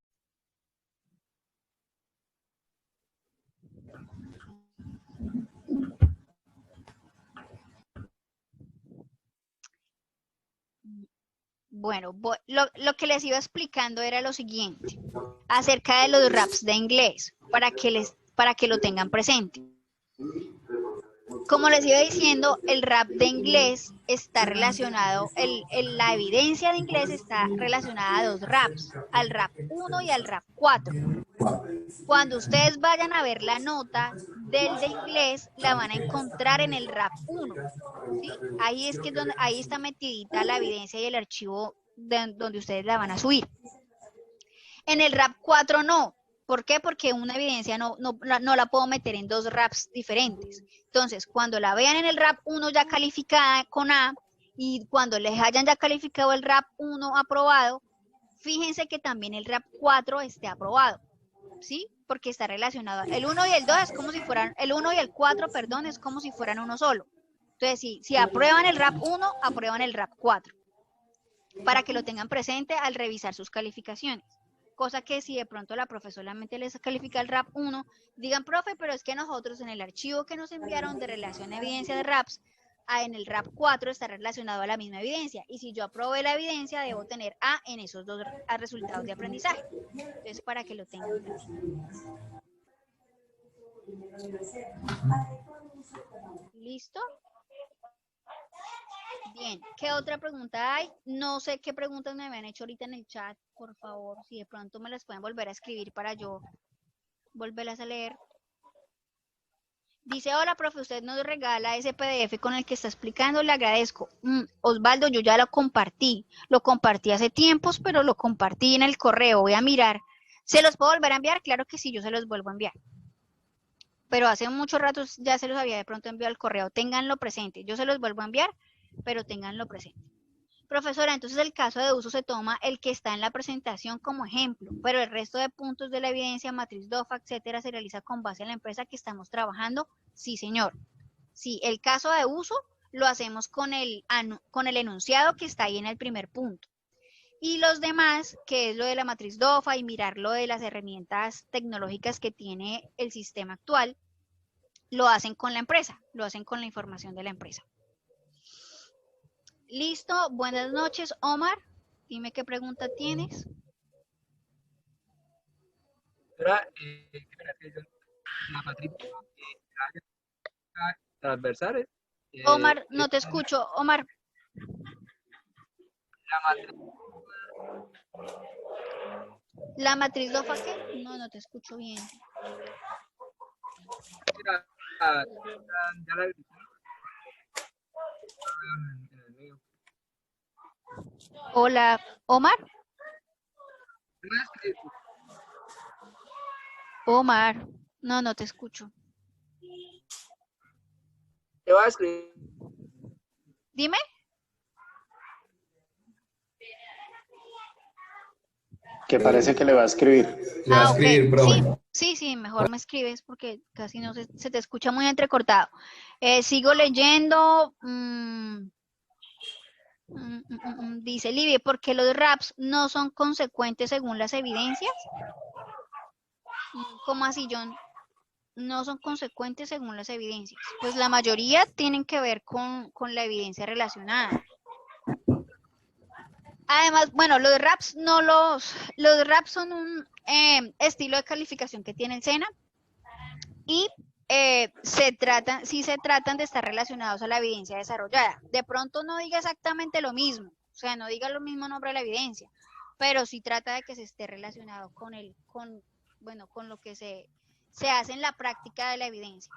Bueno, lo que les iba explicando era lo siguiente, acerca de los raps de inglés, para que lo tengan presente. Como les iba diciendo, el rap de inglés está relacionado, la evidencia de inglés está relacionada a dos raps, al rap 1 y al rap 4. Cuando ustedes vayan a ver la nota del de inglés, la van a encontrar en el rap 1. ¿Sí? Ahí es que ahí está metidita la evidencia y el archivo donde ustedes la van a subir. En el rap 4 no. ¿Por qué? Porque una evidencia no la puedo meter en dos raps diferentes. Entonces, cuando la vean en el rap 1 ya calificada con A y cuando les hayan ya calificado el rap 1 aprobado, fíjense que también el rap 4 esté aprobado. ¿Sí? Porque está relacionado. El 1 y el 2 es como si fueran, el 1 y el 4, perdón, es como si fueran uno solo. Entonces, si aprueban el rap 1, aprueban el rap 4. Para que lo tengan presente al revisar sus calificaciones. Cosa que si de pronto la profe solamente les califica el rap 1, digan, profe, pero es que nosotros en el archivo que nos enviaron de relación a evidencia de raps, en el rap 4 está relacionado a la misma evidencia. Y si yo aprobé la evidencia, debo tener A en esos dos resultados de aprendizaje. Entonces, para que lo tengan presente. ¿Listo? Bien, ¿qué otra pregunta hay? No sé qué preguntas me habían hecho ahorita en el chat, por favor, si de pronto me las pueden volver a escribir para yo volverlas a leer. Dice, hola, profe, usted nos regala ese PDF con el que está explicando, le agradezco. Osvaldo, yo ya lo compartí hace tiempos, pero lo compartí en el correo, voy a mirar. ¿Se los puedo volver a enviar? Claro que sí, yo se los vuelvo a enviar. Pero hace muchos ratos ya se los había de pronto enviado al correo, ténganlo presente, yo se los vuelvo a enviar, pero ténganlo presente. Profesora, entonces el caso de uso se toma el que está en la presentación como ejemplo, pero el resto de puntos de la evidencia, matriz DOFA, etcétera, se realiza con base en la empresa que estamos trabajando. Sí, señor. Sí, el caso de uso lo hacemos con el enunciado que está ahí en el primer punto. Y los demás, que es lo de la matriz DOFA y mirar lo de las herramientas tecnológicas que tiene el sistema actual, lo hacen con la empresa, lo hacen con la información de la empresa. Listo, buenas noches, Omar. Dime qué pregunta tienes. La matriz transversales. Omar, no te escucho, Omar. ¿La matriz DOFA qué? No te escucho bien. Hola, Omar. Omar, no te escucho. Te voy a escribir. Dime. Que parece que le va a escribir. Le va a escribir, profe. Sí, mejor me escribes porque casi no se te escucha muy entrecortado. Sigo leyendo. Dice Livia, ¿por qué los raps no son consecuentes según las evidencias? ¿Cómo así, John? No son consecuentes según las evidencias. Pues la mayoría tienen que ver con la evidencia relacionada. Además, bueno, los raps los raps son un estilo de calificación que tiene el SENA y sí se tratan de estar relacionados a la evidencia desarrollada. De pronto no diga exactamente lo mismo, o sea, no diga lo mismo nombre de la evidencia, pero sí trata de que se esté relacionado con lo que se hace en la práctica de la evidencia.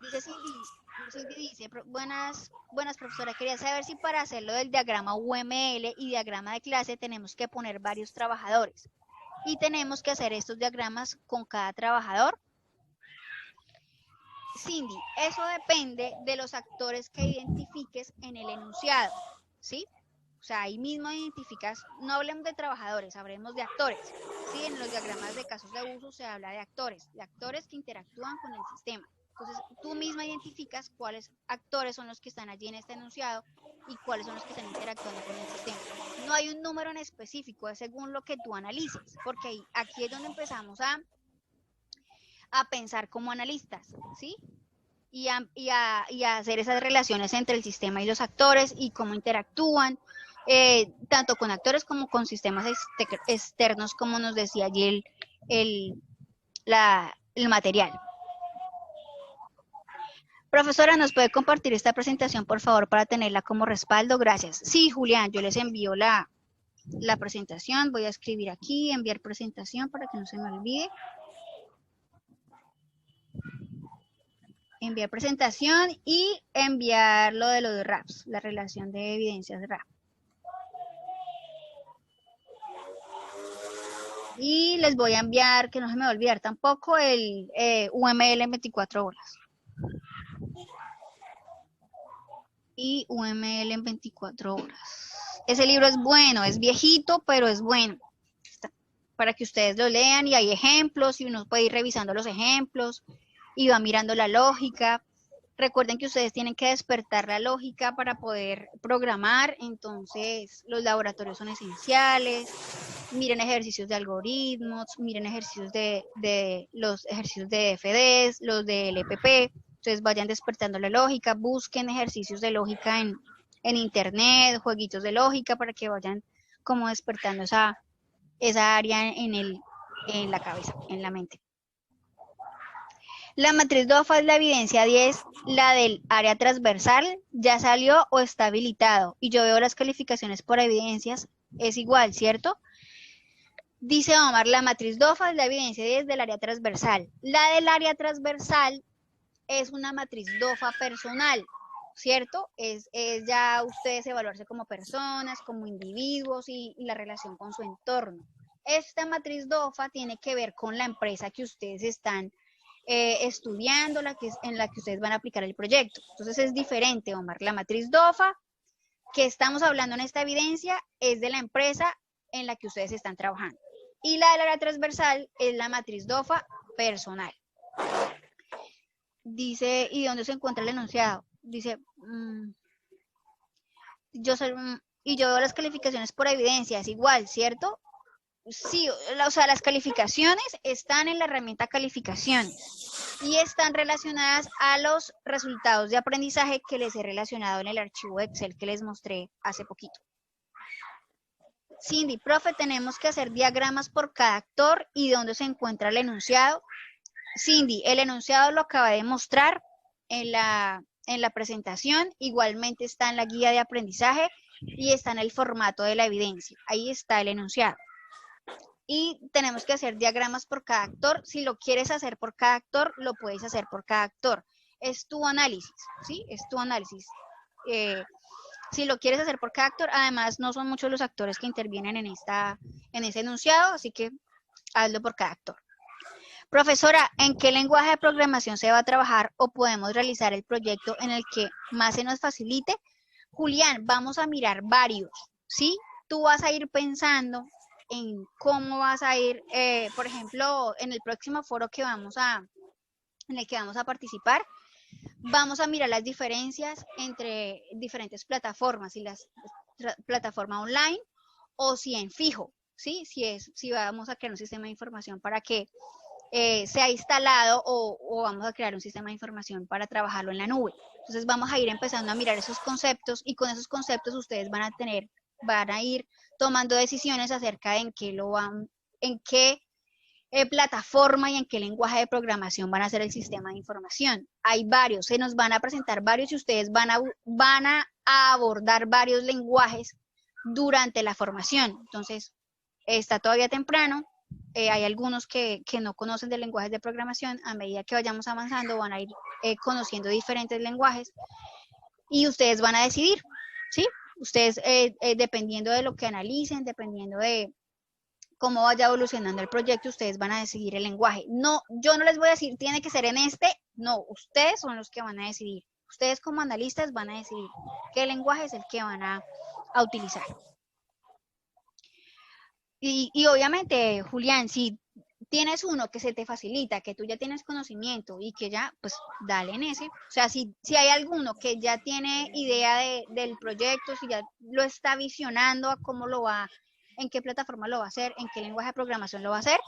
Dice Cindy dice, buenas profesora, quería saber si para hacerlo del diagrama UML y diagrama de clase tenemos que poner varios trabajadores y tenemos que hacer estos diagramas con cada trabajador. Cindy, eso depende de los actores que identifiques en el enunciado, ¿sí? O sea, ahí mismo identificas, no hablemos de trabajadores, hablemos de actores, ¿sí? En los diagramas de casos de uso se habla de actores que interactúan con el sistema. Entonces, tú misma identificas cuáles actores son los que están allí en este enunciado y cuáles son los que están interactuando con el sistema. No hay un número en específico, es según lo que tú analices, porque aquí es donde empezamos a pensar como analistas, ¿sí? Y a hacer esas relaciones entre el sistema y los actores y cómo interactúan tanto con actores como con sistemas externos, como nos decía allí el material. Profesora, ¿nos puede compartir esta presentación, por favor, para tenerla como respaldo? Gracias. Sí, Julián, yo les envío la presentación. Voy a escribir aquí, enviar presentación para que no se me olvide. Enviar presentación y enviar lo de los RAPs, la relación de evidencias RAP. Y les voy a enviar, que no se me va a olvidar tampoco, el UML en 24 horas. Y UML en 24 horas. Ese libro es bueno, es viejito, pero es bueno. Para que ustedes lo lean y hay ejemplos y uno puede ir revisando los ejemplos y va mirando la lógica. Recuerden que ustedes tienen que despertar la lógica para poder programar, entonces los laboratorios son esenciales. Miren ejercicios de algoritmos, miren ejercicios de los ejercicios de FDs, los de LPP. Entonces vayan despertando la lógica, busquen ejercicios de lógica en internet, jueguitos de lógica para que vayan como despertando esa área en la cabeza, en la mente. La matriz DOFA es la evidencia 10, la del área transversal, ya salió o está habilitado. Y yo veo las calificaciones por evidencias, es igual, ¿cierto? Dice Omar, la matriz DOFA es la evidencia 10 del área transversal. La del área transversal es una matriz DOFA personal, ¿cierto? Es ya ustedes evaluarse como personas, como individuos y la relación con su entorno. Esta matriz DOFA tiene que ver con la empresa que ustedes están estudiando, en la que ustedes van a aplicar el proyecto. Entonces es diferente, Omar. La matriz DOFA que estamos hablando en esta evidencia es de la empresa en la que ustedes están trabajando. Y la del área transversal es la matriz DOFA personal. Dice, ¿y dónde se encuentra el enunciado? Dice, yo veo las calificaciones por evidencia, es igual, ¿cierto? Sí, o sea, las calificaciones están en la herramienta calificaciones y están relacionadas a los resultados de aprendizaje que les he relacionado en el archivo Excel que les mostré hace poquito. Cindy, profe, tenemos que hacer diagramas por cada actor y dónde se encuentra el enunciado. Cindy, el enunciado lo acaba de mostrar en la presentación, igualmente está en la guía de aprendizaje y está en el formato de la evidencia. Ahí está el enunciado. Y tenemos que hacer diagramas por cada actor. Si lo quieres hacer por cada actor, lo puedes hacer por cada actor. Es tu análisis, ¿sí? Es tu análisis. Si lo quieres hacer por cada actor, además no son muchos los actores que intervienen en ese enunciado, así que hazlo por cada actor. Profesora, ¿en qué lenguaje de programación se va a trabajar o podemos realizar el proyecto en el que más se nos facilite? Julián, vamos a mirar varios, ¿sí? Tú vas a ir pensando en cómo vas a ir, por ejemplo, en el próximo foro en el que vamos a participar, vamos a mirar las diferencias entre diferentes plataformas, si las plataforma online o si en fijo, ¿sí? Si vamos a crear un sistema de información para que sea instalado o vamos a crear un sistema de información para trabajarlo en la nube. Entonces vamos a ir empezando a mirar esos conceptos y con esos conceptos ustedes van a ir tomando decisiones acerca de en qué plataforma y en qué lenguaje de programación van a hacer el sistema de información. Hay varios, se nos van a presentar varios y ustedes van a abordar varios lenguajes durante la formación. Entonces, está todavía temprano, hay algunos que no conocen de lenguajes de programación, a medida que vayamos avanzando van a ir conociendo diferentes lenguajes y ustedes van a decidir, ¿sí? Ustedes, dependiendo de lo que analicen, dependiendo de cómo vaya evolucionando el proyecto, ustedes van a decidir el lenguaje. No, yo no les voy a decir, tiene que ser en no, ustedes son los que van a decidir. Ustedes como analistas van a decidir qué lenguaje es el que van a utilizar. Y obviamente, Julián, si tienes uno que se te facilita, que tú ya tienes conocimiento y que ya, pues dale en ese. O sea, si hay alguno que ya tiene idea del proyecto, si ya lo está visionando a cómo lo va, en qué plataforma lo va a hacer, en qué lenguaje de programación lo va a hacer,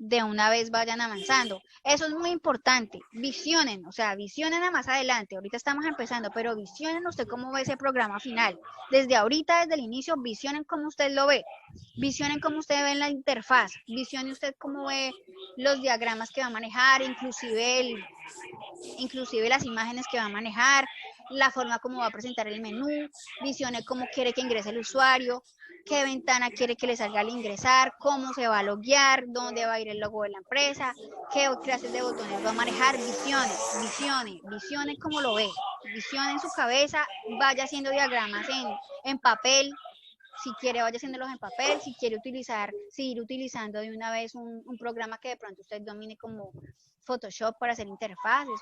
de una vez vayan avanzando. Eso es muy importante. Visionen, o sea, visionen a más adelante. Ahorita estamos empezando, pero visionen usted cómo ve ese programa final. Desde ahorita, desde el inicio, visionen cómo usted lo ve. Visionen cómo usted ve en la interfaz. Visione usted cómo ve los diagramas que va a manejar, inclusive las imágenes que va a manejar, la forma como va a presentar el menú, visione cómo quiere que ingrese el usuario, qué ventana quiere que le salga al ingresar, cómo se va a loguear, dónde va a ir el logo de la empresa, qué clases de botones va a manejar, visione cómo lo ve, visione en su cabeza, vaya haciendo diagramas en papel, si quiere vaya haciéndolos en papel, si quiere seguir utilizando de una vez un programa que de pronto usted domine como Photoshop para hacer interfaces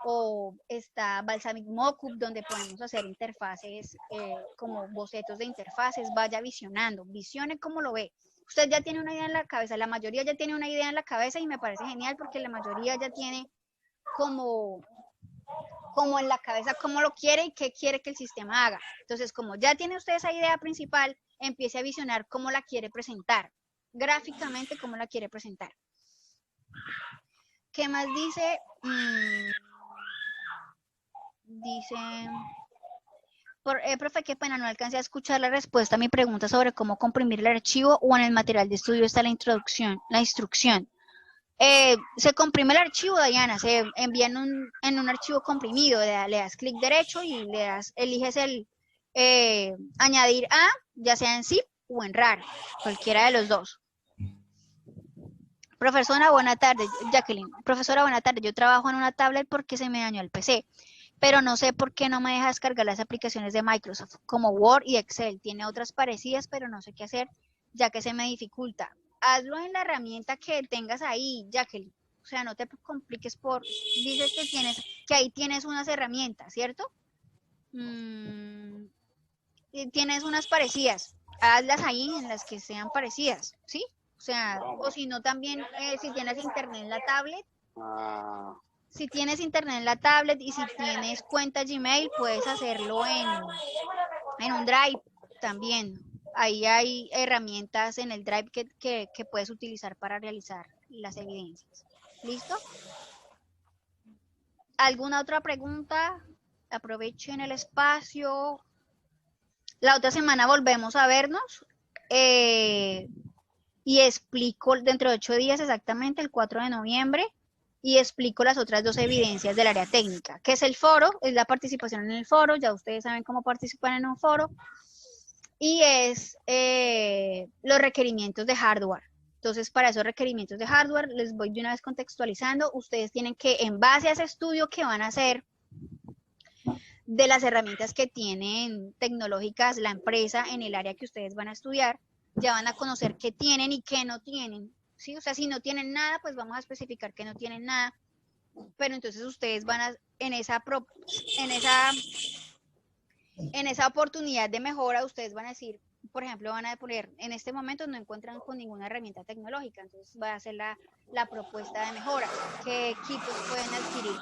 o está Balsamiq Mockup donde podemos hacer interfaces como bocetos de interfaces, vaya visionando, visione cómo lo ve. Usted ya tiene una idea en la cabeza, la mayoría ya tiene una idea en la cabeza y me parece genial porque la mayoría ya tiene como en la cabeza cómo lo quiere y qué quiere que el sistema haga. Entonces, como ya tiene usted esa idea principal, empiece a visionar cómo la quiere presentar, gráficamente cómo la quiere presentar. ¿Qué más dice? Dice, profe, qué pena, no alcancé a escuchar la respuesta a mi pregunta sobre cómo comprimir el archivo o en el material de estudio está la instrucción. Se comprime el archivo, Diana, se envía en un archivo comprimido, le das clic derecho y eliges el añadir a, ya sea en zip o en RAR, cualquiera de los dos. Profesora, buena tarde, Jacqueline. Profesora, buena tarde, yo trabajo en una tablet porque se me dañó el PC, pero no sé por qué no me deja descargar las aplicaciones de Microsoft, como Word y Excel. Tiene otras parecidas, pero no sé qué hacer, ya que se me dificulta. Hazlo en la herramienta que tengas ahí, Jacqueline. O sea, no te compliques dices que ahí tienes unas herramientas, ¿cierto? Tienes unas parecidas. Hazlas ahí en las que sean parecidas, ¿sí? O sea, o si no también, si tienes internet en la tablet. Si tienes internet en la tablet y si tienes cuenta Gmail, puedes hacerlo en un Drive también. Ahí hay herramientas en el Drive que puedes utilizar para realizar las evidencias. ¿Listo? ¿Alguna otra pregunta? Aprovechen el espacio. La otra semana volvemos a vernos y explico dentro de 8 días exactamente, el 4 de noviembre, y explico las otras 2 evidencias del área técnica, que es el foro, es la participación en el foro, ya ustedes saben cómo participar en un foro, y es los requerimientos de hardware. Entonces, para esos requerimientos de hardware, les voy de una vez contextualizando, ustedes tienen que, en base a ese estudio que van a hacer, de las herramientas que tienen tecnológicas la empresa en el área que ustedes van a estudiar, ya van a conocer qué tienen y qué no tienen, ¿sí? O sea, si no tienen nada, pues vamos a especificar que no tienen nada, pero entonces ustedes van a, en esa oportunidad de mejora, ustedes van a decir, por ejemplo, van a poner, en este momento no encuentran con ninguna herramienta tecnológica, entonces va a hacer la propuesta de mejora, qué equipos pueden adquirir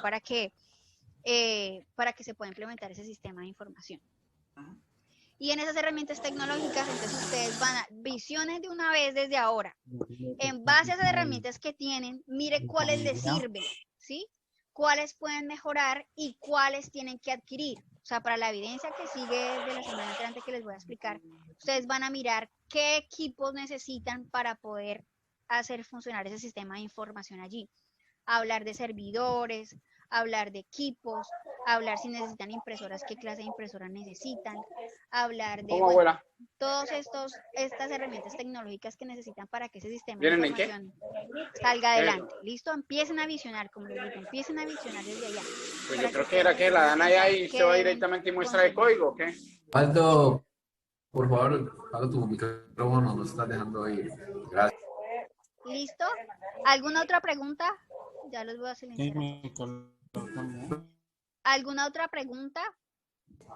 para que se pueda implementar ese sistema de información. Y en esas herramientas tecnológicas, entonces ustedes van a visiones de una vez desde ahora. En base a esas herramientas que tienen, mire cuáles les sirven, ¿sí? Cuáles pueden mejorar y cuáles tienen que adquirir. O sea, para la evidencia que sigue de la semana entrante que les voy a explicar, ustedes van a mirar qué equipos necesitan para poder hacer funcionar ese sistema de información allí. Hablar de servidores, hablar de equipos, hablar si necesitan impresoras, qué clase de impresoras necesitan, hablar de todas estas herramientas tecnológicas que necesitan para que ese sistema de información salga adelante. ¿Listo? Empiecen a visionar, como les digo, empiecen a visionar desde allá. Pues yo creo que era que la dan allá y se va directamente y muestra el código, ¿o qué? Aldo, por favor, apaga tu micrófono, no estás dejando ir. Gracias. ¿Listo? ¿Alguna otra pregunta? Ya los voy a silenciar. ¿Alguna otra pregunta?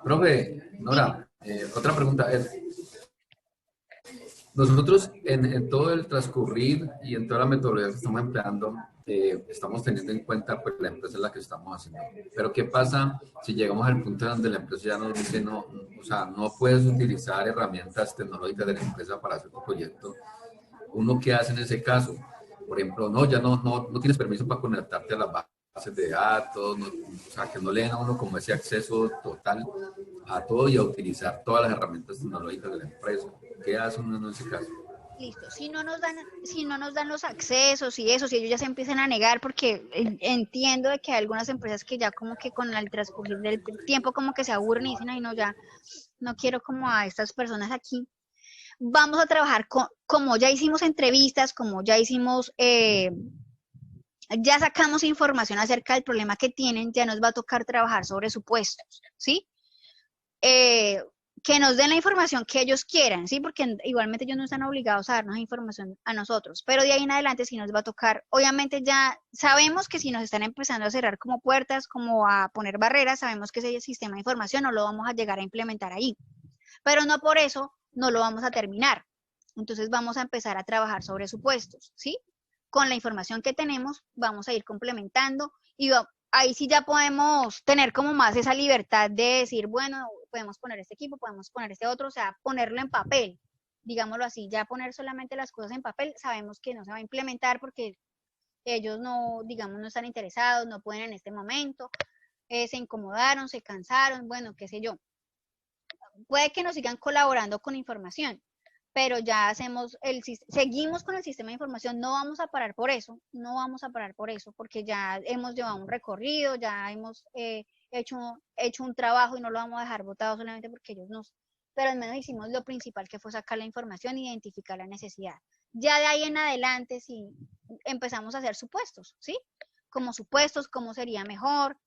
Profe, Nora, otra pregunta. Nosotros en todo el transcurrir y en toda la metodología que estamos empleando, estamos teniendo en cuenta pues, la empresa en la que estamos haciendo. Pero ¿qué pasa si llegamos al punto donde la empresa ya nos dice no, o sea, no puedes utilizar herramientas tecnológicas de la empresa para hacer tu proyecto? ¿Uno qué hace en ese caso? por ejemplo, no, ya no tienes permiso para conectarte a las bases de datos, o sea, que no le den a uno como ese acceso total a todo y a utilizar todas las herramientas tecnológicas de la empresa. ¿Qué hace uno en ese caso? Listo, si no nos dan los accesos y eso, si ellos ya se empiezan a negar, porque entiendo de que hay algunas empresas que ya como que con el transcurrir del tiempo como que se aburren y dicen, ay no, ya no quiero como a estas personas aquí. Vamos a trabajar como ya hicimos entrevistas, como ya hicimos, ya sacamos información acerca del problema que tienen, ya nos va a tocar trabajar sobre supuestos, ¿sí? Que nos den la información que ellos quieran, ¿sí? Porque igualmente ellos no están obligados a darnos información a nosotros, pero de ahí en adelante sí nos va a tocar, obviamente ya sabemos que si nos están empezando a cerrar como puertas, como a poner barreras, sabemos que ese sistema de información no lo vamos a llegar a implementar ahí, pero no por eso no lo vamos a terminar. Entonces vamos a empezar a trabajar sobre supuestos, ¿sí? Con la información que tenemos vamos a ir complementando y ahí sí ya podemos tener como más esa libertad de decir, bueno, podemos poner este equipo, podemos poner este otro, o sea, ponerlo en papel, digámoslo así, ya poner solamente las cosas en papel, sabemos que no se va a implementar porque ellos no, digamos, no están interesados, no pueden en este momento, se incomodaron, se cansaron, bueno, qué sé yo. Puede que nos sigan colaborando con información, pero ya seguimos con el sistema de información, no vamos a parar por eso, porque ya hemos llevado un recorrido, ya hemos hecho un trabajo y no lo vamos a dejar botado solamente porque ellos nos, pero al menos hicimos lo principal que fue sacar la información e identificar la necesidad. Ya de ahí en adelante sí empezamos a hacer supuestos, ¿sí? Como supuestos, cómo sería mejor,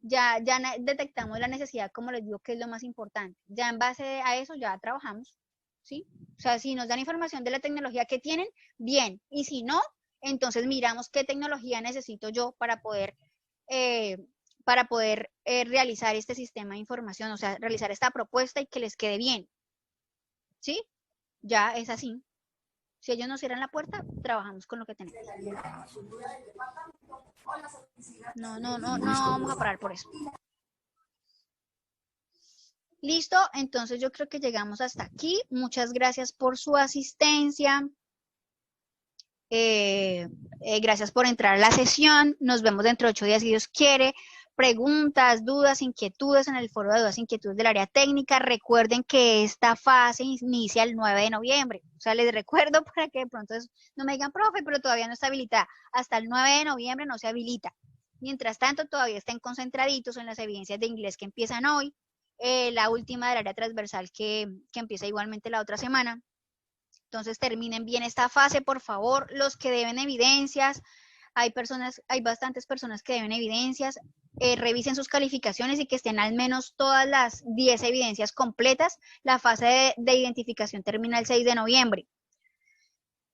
ya detectamos la necesidad, como les digo, que es lo más importante. Ya en base a eso ya trabajamos, ¿sí? O sea, si nos dan información de la tecnología que tienen, bien. Y si no, entonces miramos qué tecnología necesito yo para poder realizar este sistema de información, o sea, realizar esta propuesta y que les quede bien, ¿sí? Ya es así. Si ellos nos cierran la puerta, trabajamos con lo que tenemos. No vamos a parar por eso. Listo, entonces yo creo que llegamos hasta aquí. Muchas gracias por su asistencia. Gracias por entrar a la sesión. Nos vemos dentro de 8 días si Dios quiere. Preguntas, dudas, inquietudes en el foro de dudas, inquietudes del área técnica. Recuerden que esta fase inicia el 9 de noviembre. O sea, les recuerdo para que de pronto no me digan, profe, pero todavía no está habilitada. Hasta el 9 de noviembre no se habilita. Mientras tanto, todavía estén concentraditos en las evidencias de inglés que empiezan hoy. La última del área transversal que empieza igualmente la otra semana. Entonces terminen bien esta fase, por favor. Los que deben evidencias, hay bastantes personas que deben evidencias, revisen sus calificaciones y que estén al menos todas las 10 evidencias completas. La fase de identificación termina el 6 de noviembre.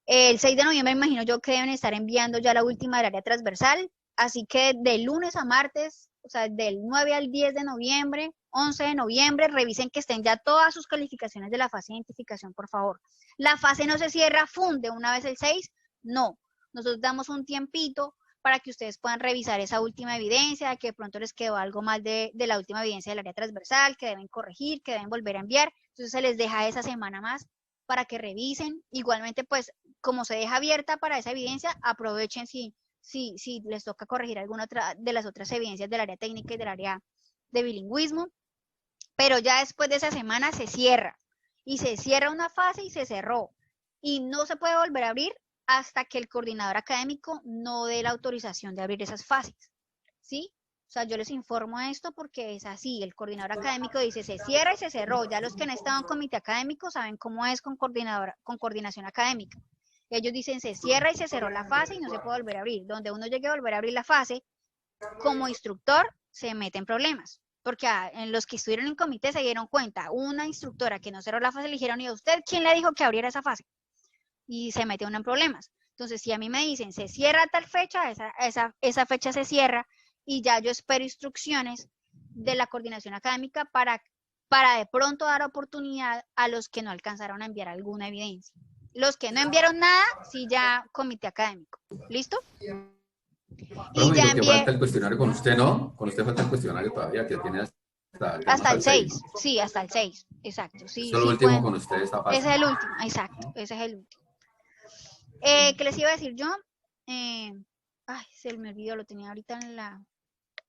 El 6 de noviembre imagino yo que deben estar enviando ya la última del área transversal, así que de lunes a martes, o sea, del 9 al 10 de noviembre, 11 de noviembre, revisen que estén ya todas sus calificaciones de la fase de identificación, por favor. La fase no se cierra, de una vez el 6, no. Nosotros damos un tiempito para que ustedes puedan revisar esa última evidencia, que de pronto les quedó algo mal de la última evidencia del área transversal, que deben corregir, que deben volver a enviar. Entonces se les deja esa semana más para que revisen. Igualmente, pues, como se deja abierta para esa evidencia, aprovechen si les toca corregir alguna otra de las otras evidencias del área técnica y del área de bilingüismo. Pero ya después de esa semana se cierra. Y se cierra una fase y se cerró. Y no se puede volver a abrir hasta que el coordinador académico no dé la autorización de abrir esas fases, ¿sí? O sea, yo les informo esto porque es así, el coordinador académico dice se cierra y se cerró. Ya los que han estado en comité académico saben cómo es con coordinación académica. Ellos dicen se cierra y se cerró la fase y no se puede volver a abrir. Donde uno llegue a volver a abrir la fase, como instructor se mete en problemas. Porque en los que estuvieron en comité se dieron cuenta, una instructora que no cerró la fase le dijeron, ¿y a usted quién le dijo que abriera esa fase? Y se mete uno en problemas. Entonces, si a mí me dicen, se cierra tal fecha, esa fecha se cierra y ya yo espero instrucciones de la coordinación académica para de pronto dar oportunidad a los que no alcanzaron a enviar alguna evidencia. Los que no enviaron nada, sí ya comité académico. ¿Listo? Y ya envié... falta el cuestionario con usted, ¿no? Con usted falta el cuestionario todavía, que tiene hasta el 6. Sí, hasta el 6, exacto. Sí, es el último con usted esta fase. Ese es el último, exacto, ese es el último. ¿Qué les iba a decir yo? ay, se me olvidó, lo tenía ahorita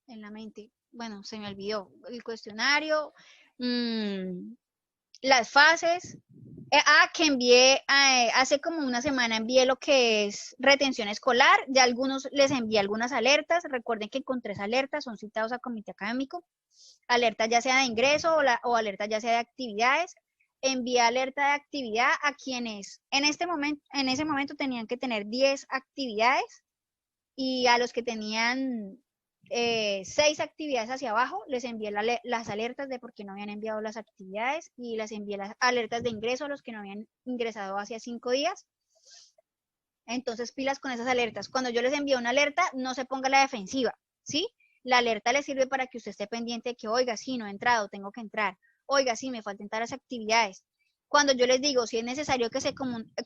en la mente. Bueno, se me olvidó. El cuestionario, las fases. Que envié, hace como una semana envié lo que es retención escolar. Ya algunos les envié algunas alertas. Recuerden que con 3 alertas son citados a comité académico. Alerta ya sea de ingreso o alerta ya sea de actividades. Envié alerta de actividad a quienes en ese momento tenían que tener 10 actividades, y a los que tenían 6 actividades hacia abajo les envié las alertas de por qué no habían enviado las actividades, y les envié las alertas de ingreso a los que no habían ingresado hace 5 días. Entonces, pilas con esas alertas. Cuando yo les envío una alerta, no se ponga la defensiva, ¿sí? La alerta le sirve para que usted esté pendiente de que, oiga, sí, no he entrado, tengo que entrar. Oiga, sí, me faltan las actividades. Cuando yo les digo, si es necesario que se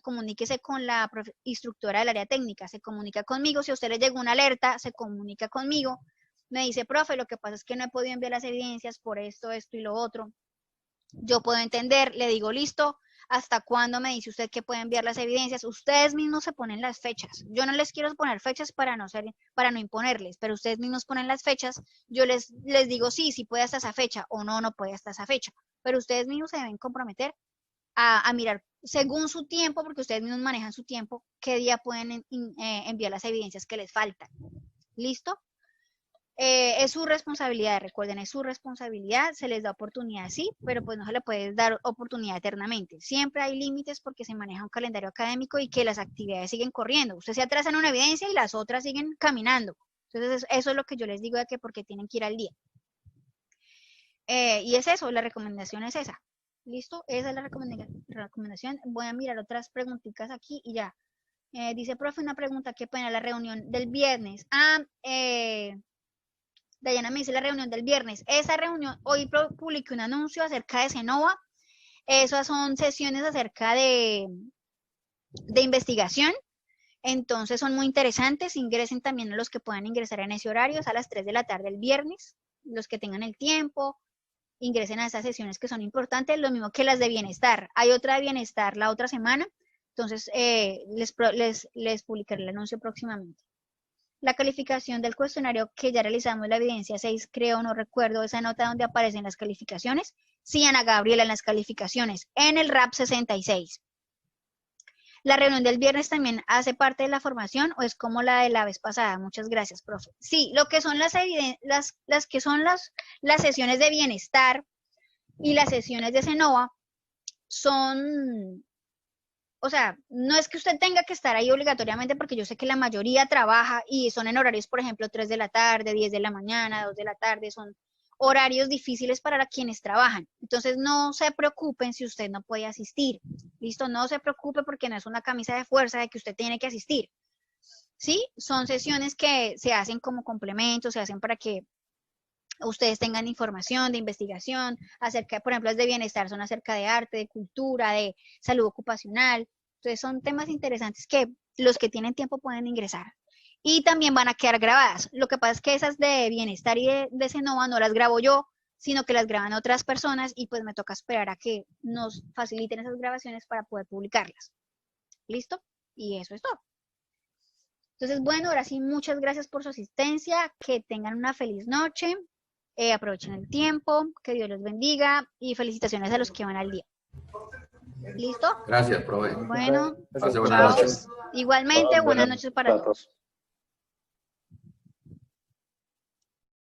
comuníquese con la instructora del área técnica, se comunica conmigo. Si a usted le llegó una alerta, se comunica conmigo. Me dice, profe, lo que pasa es que no he podido enviar las evidencias por esto, esto y lo otro. Yo puedo entender, le digo, listo, ¿hasta cuándo me dice usted que puede enviar las evidencias? Ustedes mismos se ponen las fechas. Yo no les quiero poner fechas para no imponerles, pero ustedes mismos ponen las fechas. Yo les digo, sí puede hasta esa fecha, o no puede hasta esa fecha. Pero ustedes mismos se deben comprometer a mirar según su tiempo, porque ustedes mismos manejan su tiempo, qué día pueden enviar las evidencias que les faltan. ¿Listo? Es su responsabilidad, recuerden, es su responsabilidad. Se les da oportunidad, sí, pero pues no se le puede dar oportunidad eternamente. Siempre hay límites porque se maneja un calendario académico y que las actividades siguen corriendo. Usted se atrasa en una evidencia y las otras siguen caminando. Entonces, eso es lo que yo les digo de que porque tienen que ir al día. Y es eso, la recomendación es esa. ¿Listo? Esa es la recomendación. Voy a mirar otras preguntitas aquí y ya. Dice, profe, una pregunta, qué pena, la reunión del viernes. Dayana me dice la reunión del viernes. Esa reunión, hoy publiqué un anuncio acerca de Cenova. Esas son sesiones acerca de investigación. Entonces son muy interesantes. Ingresen también a los que puedan ingresar en ese horario. Es a las 3 de la tarde el viernes. Los que tengan el tiempo, ingresen a esas sesiones que son importantes. Lo mismo que las de bienestar. Hay otra de bienestar la otra semana. Entonces les publicaré el anuncio próximamente. La calificación del cuestionario que ya realizamos, la evidencia 6, creo, no recuerdo, esa nota donde aparecen las calificaciones. Sí, Ana Gabriela, en las calificaciones, en el RAP 66. La reunión del viernes también hace parte de la formación, o es como la de la vez pasada. Muchas gracias, profe. Sí, lo que son las sesiones de bienestar y las sesiones de Cenova son... O sea, no es que usted tenga que estar ahí obligatoriamente, porque yo sé que la mayoría trabaja y son en horarios, por ejemplo, 3 de la tarde, 10 de la mañana, 2 de la tarde, son horarios difíciles para quienes trabajan. Entonces, no se preocupen si usted no puede asistir. ¿Listo? No se preocupe porque no es una camisa de fuerza de que usted tiene que asistir. ¿Sí? Son sesiones que se hacen como complemento, se hacen para que ustedes tengan información de investigación acerca, por ejemplo, las de bienestar son acerca de arte, de cultura, de salud ocupacional. Entonces son temas interesantes que los que tienen tiempo pueden ingresar. Y también van a quedar grabadas. Lo que pasa es que esas de bienestar y de Cenova no las grabo yo, sino que las graban otras personas, y pues me toca esperar a que nos faciliten esas grabaciones para poder publicarlas. ¿Listo? Y eso es todo. Entonces, bueno, ahora sí, muchas gracias por su asistencia. Que tengan una feliz noche. Aprovechen el tiempo, que Dios los bendiga y felicitaciones a los que van al día. ¿Listo? Gracias, profe. Bueno, Pase buenas chao. noches. Igualmente, buenas noches para todos.